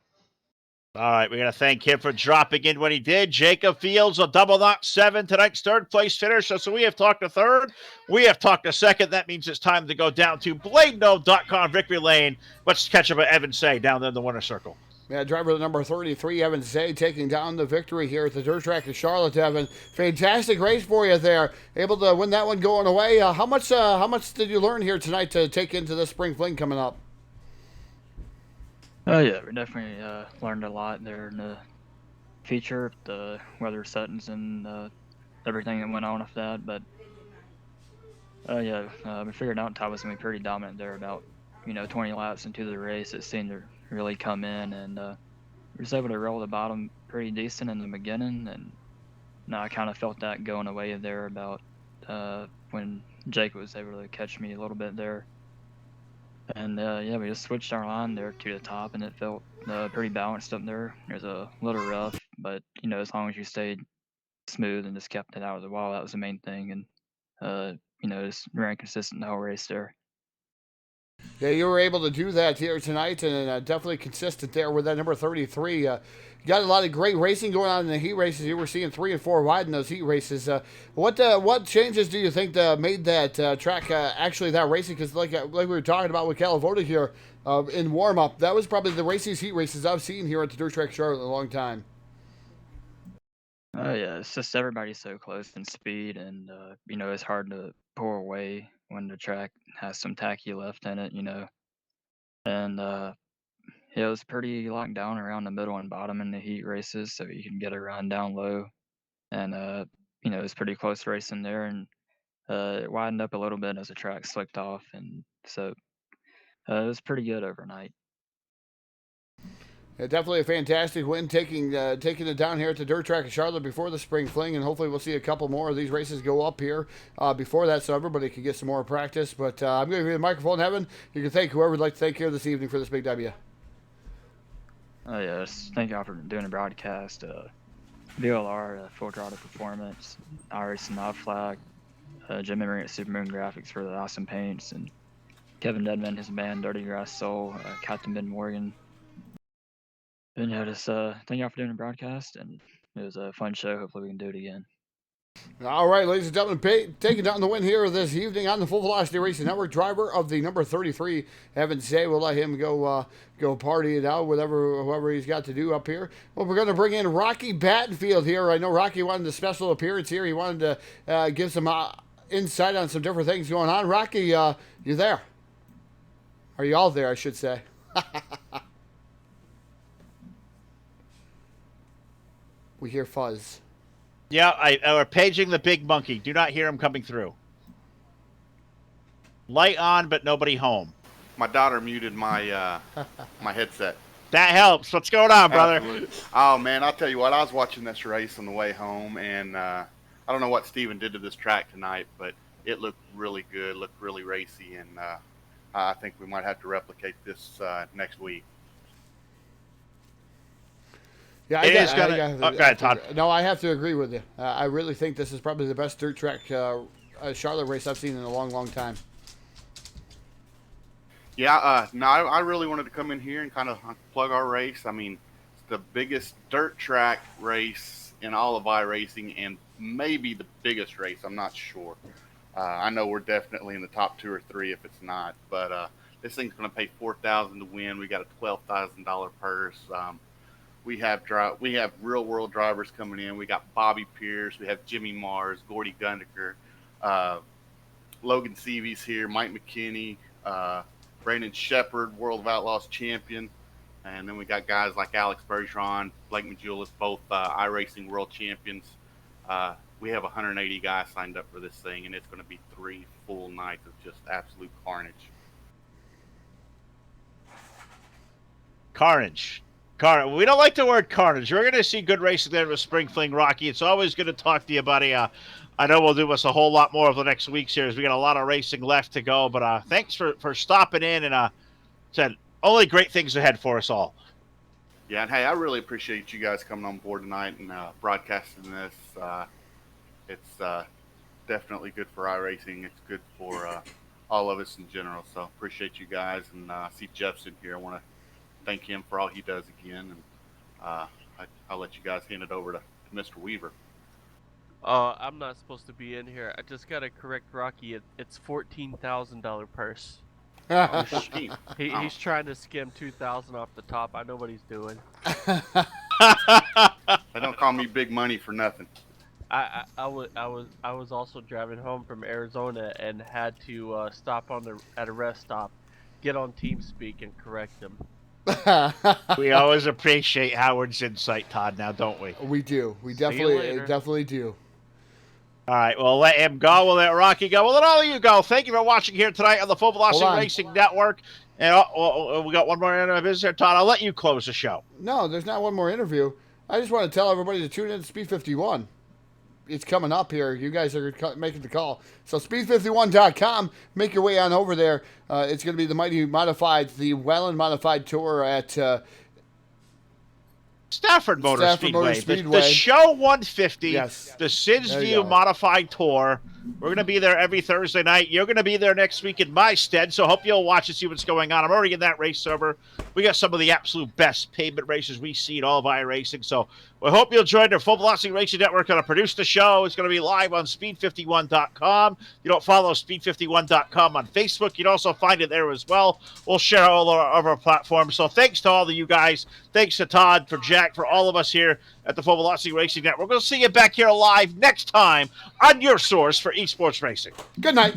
C: All right, we're going to thank him for dropping in when he did. Jacob Fields, a double dot 7, tonight's third place finisher. So we have talked to third. We have talked to second. That means it's time to go down to BladeNo.com, Victory Lane. Let's catch up with Evan Say down there in the winner's circle.
B: Yeah, driver number 33, Evan Zay, taking down the victory here at the dirt track of Charlotte. Evan, fantastic race for you there. Able to win that one going away. How much did you learn here tonight to take into the spring fling coming up?
G: Oh yeah, we definitely learned a lot there in the feature, the weather settings, and everything that went on with that. But we figured out Todd was gonna be pretty dominant there. About 20 laps into the race, it seemed to really come in, and we was able to roll the bottom pretty decent in the beginning. And now I kind of felt that going away there about when Jake was able to catch me a little bit there. And we just switched our line there to the top, and it felt pretty balanced up there. It was a little rough, but as long as you stayed smooth and just kept it out of the wall, that was the main thing. And just ran consistent the whole race there.
B: Yeah, you were able to do that here tonight, and definitely consistent there with that number 33. You got a lot of great racing going on in the heat races. You were seeing 3 and 4 wide in those heat races. What changes do you think made that track actually that racing? Because like we were talking about with Calavoda here in warm up, that was probably the raciest heat races I've seen here at the Dirt Track Charlotte in a long time.
G: Oh yeah, it's just everybody's so close in speed, and it's hard to pull away when the track has some tacky left in it. And yeah, it was pretty locked down around the middle and bottom in the heat races, so you can get a run down low. And it was pretty close racing there, and it widened up a little bit as the track slipped off, and so It was pretty good overnight.
B: Yeah, definitely a fantastic win, taking it down here at the dirt track of Charlotte before the spring fling, and hopefully we'll see a couple more of these races go up here before that, so everybody can get some more practice. But I'm going to give you the microphone, Evan. You can thank whoever would like to thank here this evening for this big W.
G: Oh yes, thank y'all for doing the broadcast. VLR, Full Throttle Performance, Iris and Flag, Jim Emery at Supermoon Graphics for the awesome paints, and Kevin Dedman, his band Dirty Grass Soul, Captain Ben Morgan. And yeah, just thank y'all for doing the broadcast, and it was a fun show. Hopefully we can do it again.
B: All right, ladies and gentlemen, taking down the win here this evening on the Full Velocity Racing Network, driver of the number 33, Evan Say. We'll let him go party it out, whoever he's got to do up here. Well, we're going to bring in Rocky Battenfield here. I know Rocky wanted a special appearance here. He wanted to give some insight on some different things going on. Rocky, you there? Are you all there, I should say? We hear fuzz.
C: Yeah, we're paging the big monkey. Do not hear him coming through. Light on, but nobody home.
H: My daughter muted my my headset.
C: That helps. What's going on, brother?
H: Absolutely. Oh, man, I'll tell you what. I was watching this race on the way home, and I don't know what Steven did to this track tonight, but it looked really good, looked really racy, and I think we might have to replicate this next week.
B: Yeah,
C: It is gonna. Go ahead, Todd.
B: No, I have to agree with you. I really think this is probably the best dirt track Charlotte race I've seen in a long, long time.
H: Yeah, no, I really wanted to come in here and kind of plug our race. I mean, it's the biggest dirt track race in all of iRacing, and maybe the biggest race. I'm not sure. I know we're definitely in the top 2 or 3 if it's not. But this thing's going to pay $4,000 to win. We got a $12,000 purse. We have real world drivers coming in. We got Bobby Pierce. We have Jimmy Mars, Gordy Gundeker, Logan Seavy's here, Mike McKinney, Brandon Shepard, World of Outlaws champion. And then we got guys like Alex Bergeron, Blake Majulis, both iRacing world champions. We have 180 guys signed up for this thing, and it's going to be 3 full nights of just absolute carnage.
C: Carnage. We don't like the word carnage. We're going to see good racing there with Spring Fling, Rocky. It's always good to talk to you, buddy. I know we'll do us a whole lot more over the next weeks here as we got a lot of racing left to go. But thanks for stopping in, and said only great things ahead for us all.
H: Yeah, and hey, I really appreciate you guys coming on board tonight and broadcasting this. It's definitely good for iRacing. It's good for all of us in general. So appreciate you guys, and I see Jeff's in here. I want to thank him for all he does again, and I'll let you guys hand it over to Mr. Weaver.
I: I'm not supposed to be in here. I just gotta correct Rocky. It's $14,000 purse. He's trying to skim 2,000 off the top. I know what he's doing.
H: They don't call me big money for nothing.
I: I was also driving home from Arizona and had to stop at a rest stop, get on TeamSpeak and correct him.
C: We always appreciate Howard's insight, Todd, now don't we?
B: We do. We definitely do.
C: All right, well, let him go. We'll let Rocky go. We'll let all of you go. Thank you for watching here tonight on the Full Velocity Racing Network. And we got one more interview business here, Todd. I'll let you close the show.
B: No, there's not one more interview. I just want to tell everybody to tune in to Speed 51. It's coming up here. You guys are making the call. So speed51.com. Make your way on over there. It's going to be the Mighty Modified, the Wellen Modified Tour at
C: Stafford Motor Speedway. The Show 150,
B: yes.
C: The Sids View Modified Tour. We're going to be there every Thursday night. You're going to be there next week in my stead, so hope you'll watch and see what's going on. I'm already in that race server. We got some of the absolute best pavement races we see in all of iRacing, so we hope you'll join the Full Velocity Racing Network. Going to produce the show. It's going to be live on speed51.com. You don't follow speed51.com on Facebook, you'd also find it there as well. We'll share all of our platforms. So thanks to all of you guys. Thanks to Todd, for Jack, for all of us here at the Full Velocity Racing Network. We're going to see you back here live next time on your source for esports racing.
B: Good night.